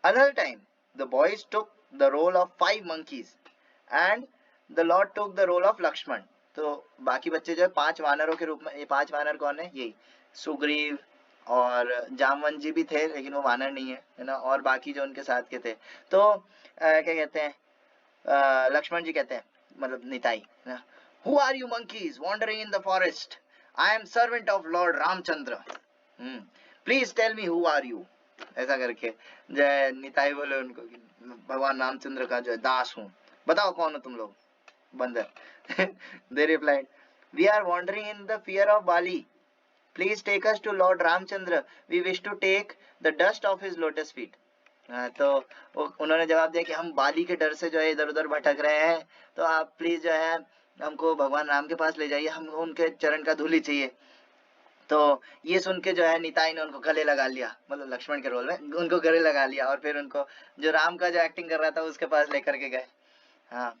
another time the boys took the role of 5 monkeys and the Lord took the role of Lakshman. तो बाकी बच्चे जो है 5 वानरों के रूप में, ये 5 वानर कौन है, यही सुग्रीव और जामवंत जी भी थे, लेकिन वो वानर नहीं है ना, और बाकी जो उनके साथ के थे, तो क्या कहते हैं लक्ष्मण जी कहते हैं, मतलब निताई ना, Who are you monkeys wandering in the forest? I am servant of Lord Ramchandra. Please tell me who are you? ऐसा करके जय निताई बोले उनको कि भगवान रामचंद्र का जो है दास हूँ, बताओ कौन हो तुम लोग बंदर They replied, We are wandering in the fear of Bali. Please take us to Lord Ramchandra. We wish to take the dust of his lotus feet. तो उन्होंने जवाब दिया कि हम बाली के डर से जो है इधर उधर भटक रहे हैं, तो आप प्लीज जो है हमको भगवान राम के पास ले जाइए, हम उनके चरण का धूलि चाहिए। तो ये सुन के जो है निताई ने उनको गले लगा लिया, मतलब लक्ष्मण के रोल में उनको गले लगा लिया, और फिर उनको जो राम का जो एक्टिंग कर रहा था उसके पास लेकर के गए, हाँ,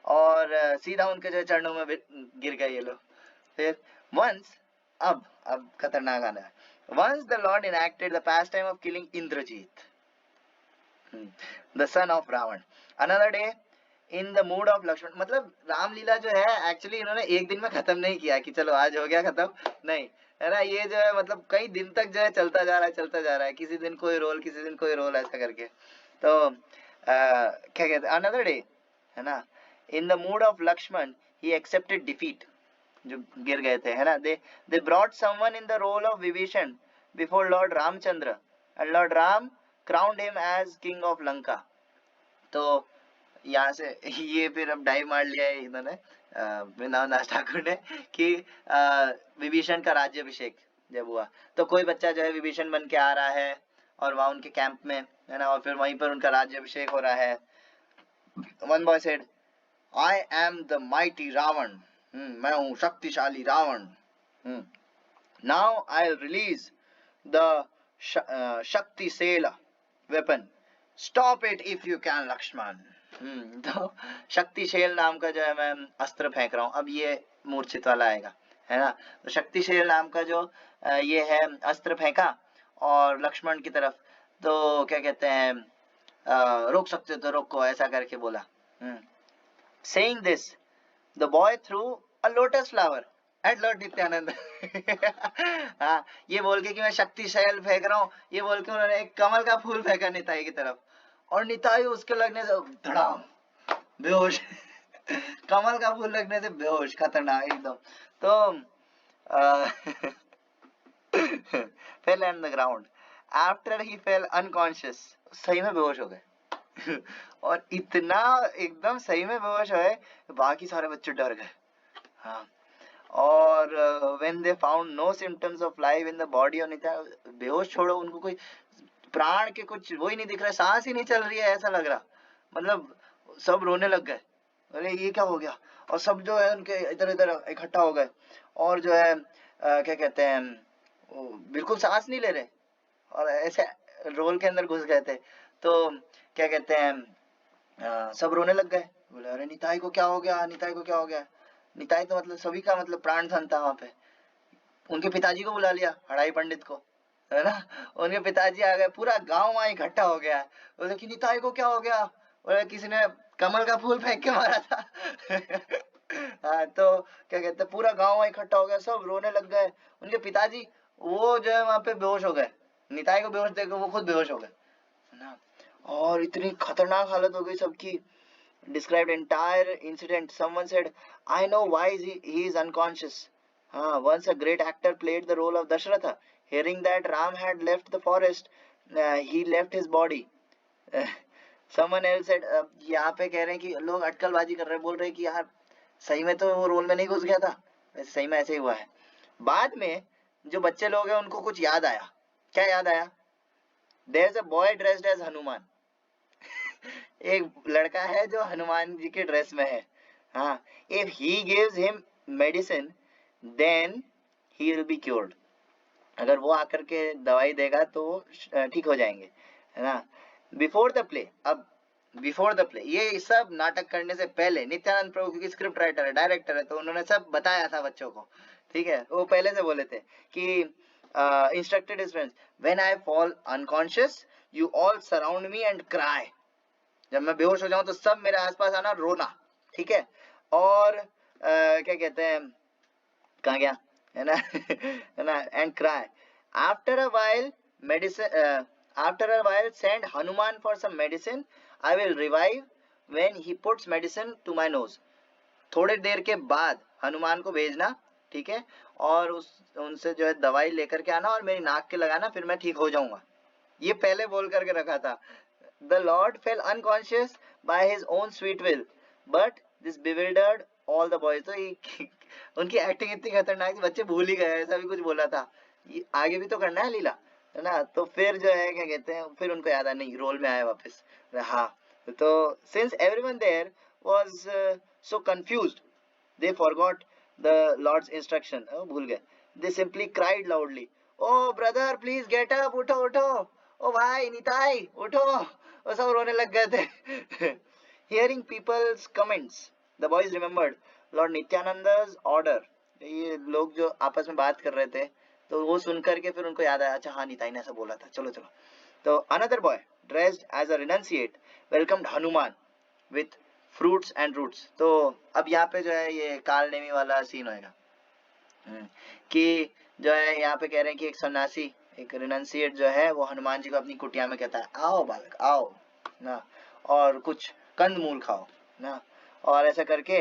और सीधा उनके जो चरणों में गिर गए ये लोग। फिर वंस, अब खतरनाक आना है, once the lord enacted the past time of killing Indrajit the son of Ravana, another day in the mood of Lakshman. मतलब रामलीला जो है एक्चुअली इन्होंने एक दिन में खत्म नहीं किया कि चलो आज हो गया खत्म, नहीं, है ना, ये जो है मतलब कई दिन तक जो है चलता जा रहा है, किसी दिन कोई रोल, किसी दिन कोई रोल, ऐसा करके। तो क्या कहते हैं, अनदर डे, है ना, in the mood of Lakshman ही एक्सेप्टेड डिफीट, जो गिर गए थे, है ना, they brought someone in the role of Vibhishan before lord Ramachandra and lord Ram crowned him as king of Lanka. तो यहाँ से ये फिर अब डाइव मार लिया है इन्होंने वृंदावन दास ठाकुर ने कि विभीषण का राज्याभिषेक जब हुआ, तो कोई बच्चा जो है विभीषण बन के आ रहा है और वहां उनके कैंप में, है ना, और फिर वहीं पर उनका राज्याभिषेक हो रहा है। One boy said, I am the mighty Ravan, मैं हूँ शक्तिशाली Ravan, now I will release the shakti shel weapon, stop it if you can Lakshman. तो शक्तिशैल नाम का जो है मैं अस्त्र फेंक रहा हूँ, अब ये मूर्छित वाला आएगा, है ना, तो शक्तिशैल नाम का जो ये है अस्त्र फेंका और लक्ष्मण की तरफ, तो क्या कहते हैं रोक सकते तो रोको, ऐसा करके बोला। Saying this, the boy threw a lotus flower at Lord Nityanand. हाँ, ये बोल के कि मैं शक्तिशैल फेंक रहा हूँ, ये बोल के उन्होंने एक कमल का फूल फेंका निताई की तरफ, और निताई उसके लगने से धड़ाम बेहोश कमल का फूल लगने से बेहोश, खतरनाक एकदम। तो fell on the ground. After he fell unconscious, सही में बेहोश हो गए और इतना एकदम सही में बेहोश हुए, बाकी सारे बच्चे डर गए। हाँ, और when they found no symptoms of life in the body of Nitai, बेहोश छोड़ो, उनको कोई प्राण के कुछ वो ही नहीं दिख रहा, सांस ही नहीं चल रही है ऐसा लग रहा, मतलब सब रोने लग गए, अरे ये क्या हो गया, और सब जो है उनके इधर इधर इकट्ठा हो गए, और जो है क्या कहते हैं बिल्कुल सांस नहीं ले रहे, और ऐसे रोल के अंदर घुस गए थे। तो क्या कहते हैं सब रोने लग गए, बोले अरे निताई को क्या हो गया, निताई को क्या हो गया। निताई तो मतलब सभी का मतलब प्राण धन था वहां पे। उनके पिताजी को बुला लिया, हड़ाई पंडित को, है ना, उनके पिताजी आ गए, पूरा गांव वहां इकट्ठा हो गया। बोले कि निताई को क्या हो गया, बोले किसी ने कमल का फूल फेंक के मारा था हाँ, तो क्या कहते हैं पूरा गांव वहां इकट्ठा हो गया, सब रोने लग गए। उनके पिताजी वो जो है वहां पे बेहोश हो गए, निताई को बेहोश देखकर वो खुद बेहोश हो गए, है ना, और इतनी खतरनाक हालत हो गई सबकी। Described entire incident. Someone said, I know why he is unconscious. Once a great actor played the role of Dashratha. Hearing that Ram had left the forest, he left his body. Someone else said, यहाँ पे कह रहे हैं कि लोग अटकलबाजी कर रहे हैं, बोल रहे हैं कि यार सही में तो वो रोल में नहीं घुस गया था, वैसे सही में ऐसे ही हुआ है। बाद में जो बच्चे लोग हैं उनको कुछ याद आया। क्या याद आया? There is a boy dressed as Hanuman. एक लड़का है जो हनुमान जी के ड्रेस में है। हाँ, if he gives him medicine then he will be cured. अगर वो आकर के दवाई देगा तो ठीक हो जाएंगे, है ना। बिफोर द प्ले, अब बिफोर द प्ले, ये सब नाटक करने से पहले नित्यानंद प्रभु क्योंकि स्क्रिप्ट राइटर है, डायरेक्टर है, तो उन्होंने सब बताया था बच्चों को, ठीक है। वो पहले से बोले थे कि instructed his friends, when I fall unconscious you all surround me and cry. जब मैं बेहोश हो जाऊं तो सब मेरे आसपास आना, रोना, ठीक है। और क्या कहते हैं, कहाँ गया, है ना, है ना, and cry after a while medicine, after a while send Hanuman for some medicine, I will revive when he puts medicine to my nose। थोड़े देर के बाद हनुमान को भेजना, ठीक है, और उनसे जो है दवाई लेकर के आना और मेरी नाक के लगाना, फिर मैं ठीक हो जाऊंगा। ये पहले बोल करके रखा था। The Lord fell unconscious by his own sweet will, but this bewildered all the boys। तो उनकी एक्टिंग इतनी खतरनाक थी, बच्चे भूल ही गए, ऐसा भी कुछ बोला था। ये आगे भी तो करना है लीला, है ना। तो फिर जो है क्या कहते हैं, फिर उनको याद आया, नहीं, रोल में आए वापस। हाँ, तो since everyone there was so confused, they forgot the Lord's instruction। भूल गए। They simply cried loudly, oh brother please get up, उठो उठो, ओ भाई निताई उठो, वो सब रोने लग गए थे। Hearing people's comments, the boys remembered Lord Nityananda's order। ये लोग जो आपस में बात कर रहे थे, तो वो सुन करके फिर उनको याद आया, अच्छा हाँ निताई ने ऐसा बोला था, चलो चलो। तो another boy dressed as a renunciate welcomed Hanuman with fruits and roots। तो अब यहाँ पे जो है ये काल नेमी वाला सीन होएगा, कि जो है यहाँ पे कह रहे हैं कि एक सन्यासी, एक रिनंसिएट जो है वो हनुमान जी को अपनी कुटिया में कहता है, आओ बालक आओ ना, और कुछ कंद मूल खाओ ना। और ऐसा करके,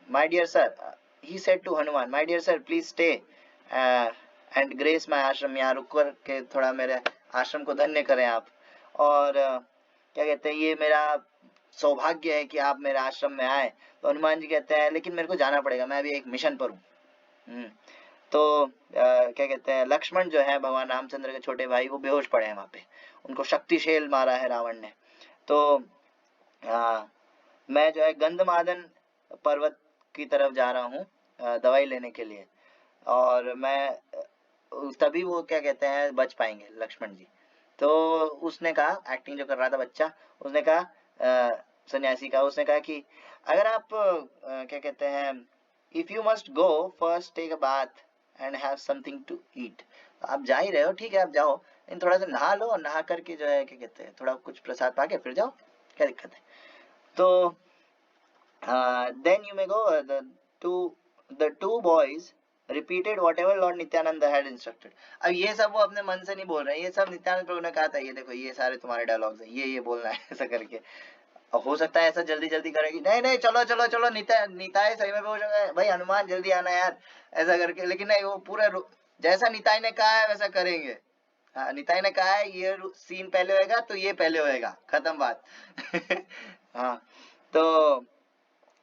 my dear sir, he said to Hanuman, my dear sir please stay and grace my ashram. यहाँ रुक कर के थोड़ा मेरे आश्रम को धन्य करें आप। और क्या कहते हैं, ये मेरा सौभाग्य है कि आप मेरे आश्रम में आए। तो हनुमान जी कहते हैं, लेकिन मेरे को जाना पड़ेगा, मैं अभी एक मिशन पर हूँ। तो क्या कहते हैं, लक्ष्मण जो है भगवान रामचंद्र के छोटे भाई, वो बेहोश पड़े हैं वहां पे, उनको शक्तिशैल मारा है रावण ने। तो मैं जो है गंधमादन पर्वत की तरफ जा रहा हूँ दवाई लेने के लिए, और मैं तभी वो क्या कहते हैं बच पाएंगे लक्ष्मण जी। तो उसने कहा, एक्टिंग जो कर रहा था बच्चा, उसने कहा, सन्यासी का, उसने कहा कि अगर आप क्या कहते हैं, if you must go first take a bath and have something to eat. आप जा ही रहे हो, ठीक है आप जाओ, लेकिन थोड़ा सा नहा लो, और नहा करके जो है क्या कहते हैं थोड़ा कुछ प्रसाद पाके फिर जाओ, क्या दिक्कत है। तो then you may go। The two boys repeated whatever Lord Nityananda had instructed। अब ये सब वो अपने मन से नहीं बोल रहे हैं, ये सब नित्यानंद प्रभु ने कहा था, ये देखो ये सारे तुम्हारे डायलॉग्स हैं, ये बोलना है ऐसा करके। हो सकता है ऐसा जल्दी जल्दी करेगी, नहीं नहीं चलो चलो चलो, निताई सही में बेहोश हो गए भाई, हनुमान जल्दी आना यार, ऐसा करके। लेकिन नहीं, वो पूरा जैसा निताई ने कहा है वैसा करेंगे। हाँ, निताई ने कहा है ये सीन पहले होएगा तो ये पहले होएगा, खत्म बात। हाँ, तो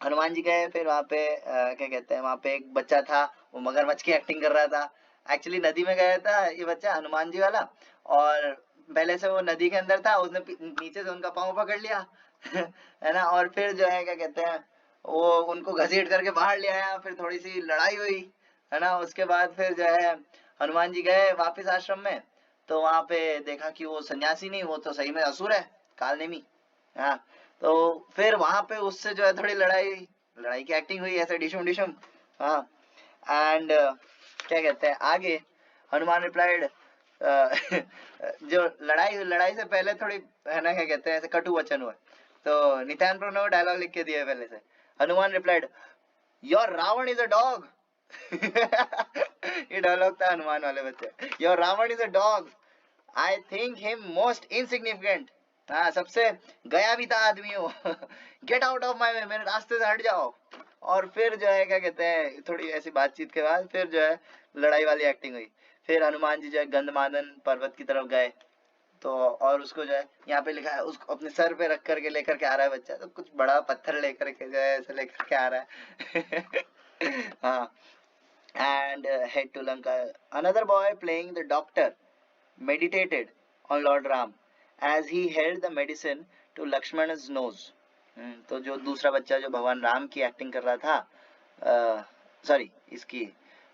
हनुमान जी गए, फिर वहाँ पे क्या कहते हैं, वहाँ पे एक बच्चा था, वो मगरमच्छ की एक्टिंग कर रहा था। एक्चुअली नदी में गया था ये बच्चा हनुमान जी वाला, और पहले से वो नदी के अंदर था, उसने नीचे से उनका पाँव पकड़ लिया, है ना। और फिर जो है क्या कहते हैं, वो उनको घसीट करके बाहर ले आया, फिर थोड़ी सी लड़ाई हुई, है ना। उसके बाद फिर जो है हनुमान जी गए वापिस आश्रम में, तो वहाँ पे देखा कि वो सन्यासी नहीं, वो तो सही में असुर है, कालनेमी। हाँ, तो फिर वहां पे उससे जो है थोड़ी लड़ाई की एक्टिंग हुई, ऐसे डिशुम डिशुम। हाँ, एंड क्या कहते हैं आगे, हनुमान रिप्लाइड, जो लड़ाई से पहले थोड़ी, है ना, क्या कहते हैं ऐसे कटु वचन हुए, तो नित्यानंद प्रभु ने वो डायलॉग लिख के दिया पहले से। Hanuman replied, your Ravana is a dog. ये डायलॉग था हनुमान वाले बच्चे, your Ravana is a dog, I think him most insignificant. हाँ, सबसे गया भी था आदमी वो। Get out of my way, मेरे रास्ते से हट जाओ। और फिर जो है क्या कहते हैं, थोड़ी ऐसी बातचीत के बाद फिर जो है लड़ाई वाली एक्टिंग हुई। फिर हनुमान जी जो है गंधमादन पर्वत की तरफ गए, तो और उसको जो है यहाँ पे लिखा है, उसको अपने सर पे रख करके लेकर के आ रहा है बच्चा, तो कुछ बड़ा पत्थर लेकर के जो है ऐसे लेकर के आ रहा है। हाँ, and head to Lanka. Another boy playing the doctor meditated on Lord Ram as he held the medicine to Lakshmana's nose. तो जो दूसरा बच्चा जो भगवान राम की एक्टिंग कर रहा था, सॉरी इसकी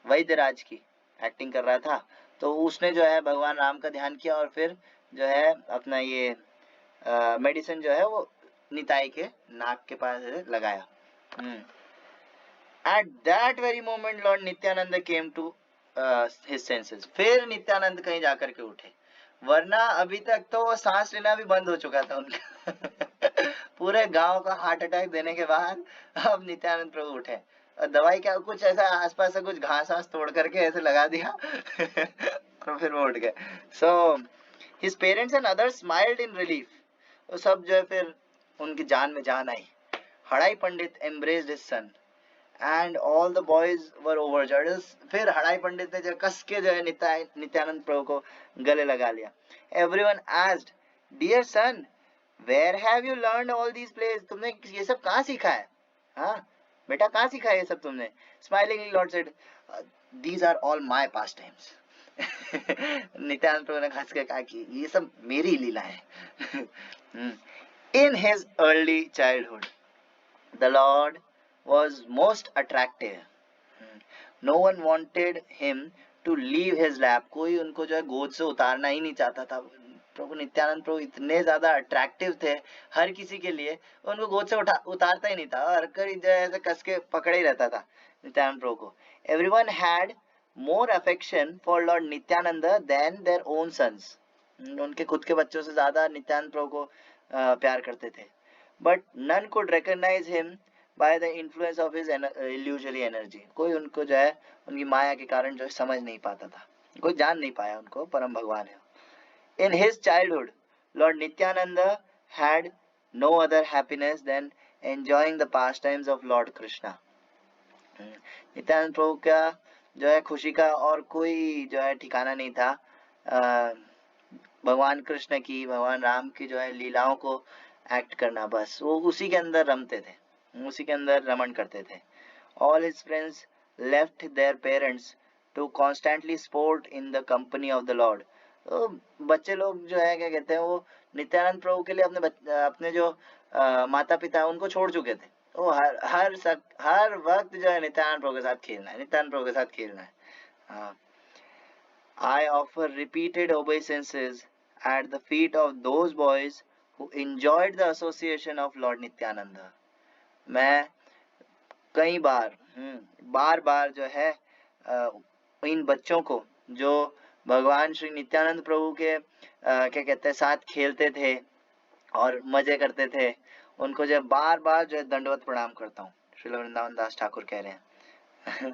वैद्यराज की एक्टिंग कर रहा था, तो उसने जो है भगवान राम का ध्यान किया और फिर जो है अपना ये मेडिसिन जो है वो निताई के नाक के पास लगाया. At that very moment Lord Nityananda came to his senses. फिर नित्यानंद कहीं जाकर के उठे, वरना अभी तक तो वो सांस लेना भी बंद हो चुका था उनका. पूरे गांव का हार्ट अटैक देने के बाद अब नित्यानंद प्रभु उठे. दवाई क्या कुछ ऐसा आसपास से कुछ घास वास तोड़ करके ऐसे लगा दिया और फिर वो उठ गए. So his parents and others smiled in relief. वो सब जो है फिर उनकी जान में जान आई. Hadai Pandit embraced his son and all the boys were overjoyed. फिर हड़ाई पंडित ने जो कस के जो है नित्यानंद प्रभु को गले लगा लिया. Everyone asked, dear son, where have you learned all these plays? तुमने ये सब कहाँ सीखा है? हाँ बेटा कहाँ सीखा है ये सब तुमने? Smilingly Lord said, these are all my pastimes. Nityanand प्रभु ने हंस के कहा कि ये सब मेरी लीला है. In his early childhood, the Lord was most attractive. No one wanted him to leave his lap. कोई उनको जो है गोद से उतारना ही नहीं चाहता था. प्रभु नित्यानंद प्रभु इतने ज्यादा अट्रैक्टिव थे हर किसी के लिए, उनको गोद से उतारता ही नहीं था, हर कोई जो है ऐसे कस के पकड़े ही रहता था नित्यानंद प्रभु को. Everyone had more affection for Lord Nityananda than their own sons. उनके खुद के बच्चों से ज्यादा नित्यानंद प्रभु को प्यार करते थे. But none could recognize him by the influence of his illusory energy. कोई उनको जो है उनकी माया के कारण जो है समझ नहीं पाता था, कोई जान नहीं पाया उनको परम भगवान है. In his childhood, Lord Nityananda had no other happiness than enjoying the pastimes of Lord Krishna. Nityanand प्रभु का जो है खुशी का और कोई जो है ठिकाना नहीं था. भगवान कृष्ण की, भगवान राम की जो है लीलाओं को एक्ट करना, बस वो उसी के अंदर रमते थे, उसी के अंदर रमन करते थे. All his friends left their parents to constantly sport in the company of the Lord. तो बच्चे लोग जो है क्या कहते हैं वो नित्यानंद प्रभु के लिए अपने जो माता पिता है उनको छोड़ चुके थे. वो हर वक्त जो है नित्यानंद प्रभु के साथ खेलना है, नित्यानंद प्रभु के साथ खेलना है. I offer repeated obeisances at the feet of those boys who enjoyed the association of Lord Nityananda. मैं कई बार बार जो है इन बच्चों को जो भगवान श्री नित्यानंद प्रभु के क्या कहते हैं साथ खेलते थे और मजे करते थे, उनको जो बार बार जो है दंडवत प्रणाम करता हूँ. श्री वृंदावन दास ठाकुर कह रहे हैं.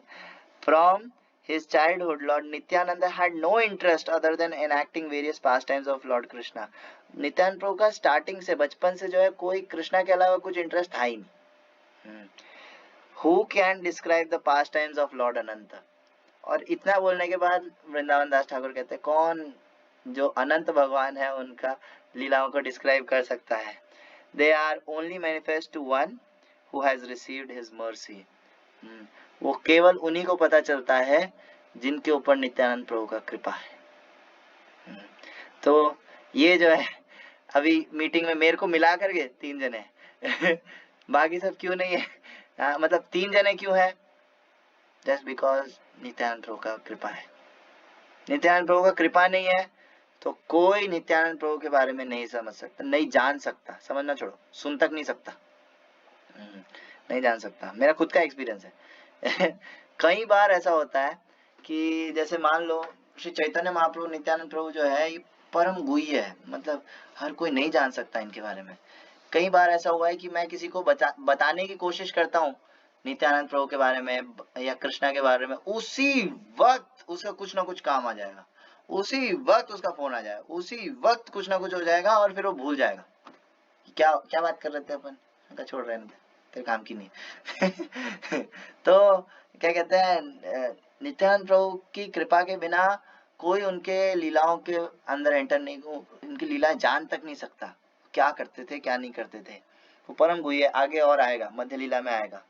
From his childhood, Lord Nityananda had no interest other than enacting various pastimes of Lord Krishna. Nityanand प्रभु का स्टार्टिंग से बचपन से जो है कोई कृष्णा के अलावा कुछ इंटरेस्ट था ही नहीं. Who can describe the pastimes of Lord Ananta? और इतना बोलने के बाद वृंदावन दास ठाकुर कहते हैं कौन जो अनंत भगवान है उनका लीलाओं को डिस्क्राइब कर सकता है. They are only manifest to one who has received his mercy. वो केवल उन्हीं को पता चलता है जिनके ऊपर नित्यानंद प्रभु का कृपा है. तो ये जो है अभी मीटिंग में मेरे को मिला करके 3 जने बाकी सब क्यों नहीं है, मतलब 3 जने क्यों है? जस्ट बिकॉज नित्यानंद प्रभु का कृपा है. नित्यानंद प्रभु का कृपा नहीं है तो कोई नित्यानंद प्रभु के बारे में नहीं समझ सकता, नहीं जान सकता. समझना छोड़ो, सुन तक नहीं सकता, नहीं जान सकता. मेरा खुद का एक्सपीरियंस है. कई बार ऐसा होता है कि जैसे मान लो श्री चैतन्य महाप्रभु नित्यानंद प्रभु जो है ये परम गुह्य है, मतलब हर कोई नहीं जान सकता इनके बारे में. कई बार ऐसा हुआ है कि मैं किसी को बताने की कोशिश करता हूँ नित्यानंद प्रभु के बारे में या कृष्णा के बारे में, उसी वक्त उसका कुछ ना कुछ काम आ जाएगा, उसी वक्त उसका फोन आ जाएगा, उसी वक्त कुछ ना कुछ हो जाएगा और फिर वो भूल जाएगा क्या क्या बात कर रहे थे अपन. छोड़ रहे थे, तेरे काम की नहीं. तो क्या कहते हैं नित्यानंद प्रभु की कृपा के बिना कोई उनके लीलाओं के अंदर एंटर नहीं, उनकी लीला जान तक नहीं सकता क्या करते थे क्या नहीं करते थे. वो परम गुह्य आगे और आएगा, मध्य लीला में आएगा.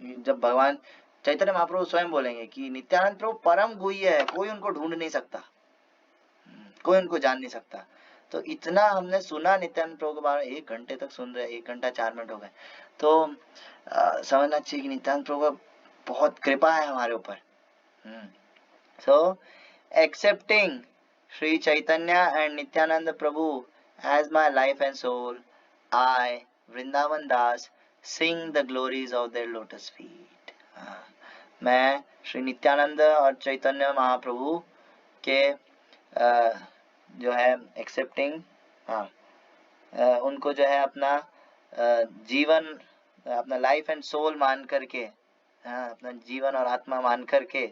जब भगवान चैतन्य महाप्रभु स्वयं बोलेंगे कि नित्यानंद प्रभु परम गुह्य है, कोई उनको ढूंढ नहीं सकता, कोई उनको जान नहीं सकता। तो इतना हमने सुना नित्यानंद प्रभु के बारे में, 1 घंटे तक सुन रहे, 1 घंटा 4 मिनट हो गए, तो समझना चाहिए कि नित्यानंद प्रभु का बहुत कृपा है हमारे ऊपर। So accepting Sri Chaitanya and Nityananda Prabhu as my life and soul, I, Vrindavan Das, sing the glories of their lotus feet. मैं श्री नित्यानंद और चैतन्य महाप्रभु के जो है एक्सेप्टिंग, उनको जो है अपना जीवन, अपना लाइफ एंड सोल मान करके, अपना जीवन और आत्मा मान करके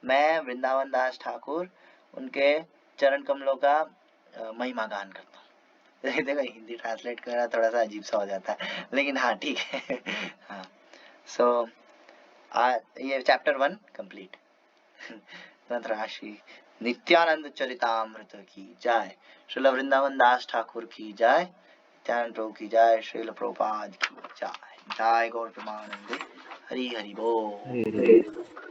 मैं वृंदावन दास ठाकुर उनके चरण कमलों का महिमा गान करता हूँ। देखो हिंदी ट्रांसलेट करना थोड़ा सा अजीब सा हो जाता है, लेकिन हाँ ठीक है। हाँ, सो ये चैप्टर 1 कंप्लीट। राशि नित्यानंद चरितामृत की जय, श्रील वृंदावन दास ठाकुर की जय, नित्यानंद प्रभु की जय, श्रील प्रभुपाद की जय, जय गौर प्रेमानंद, हरि हरि बोल।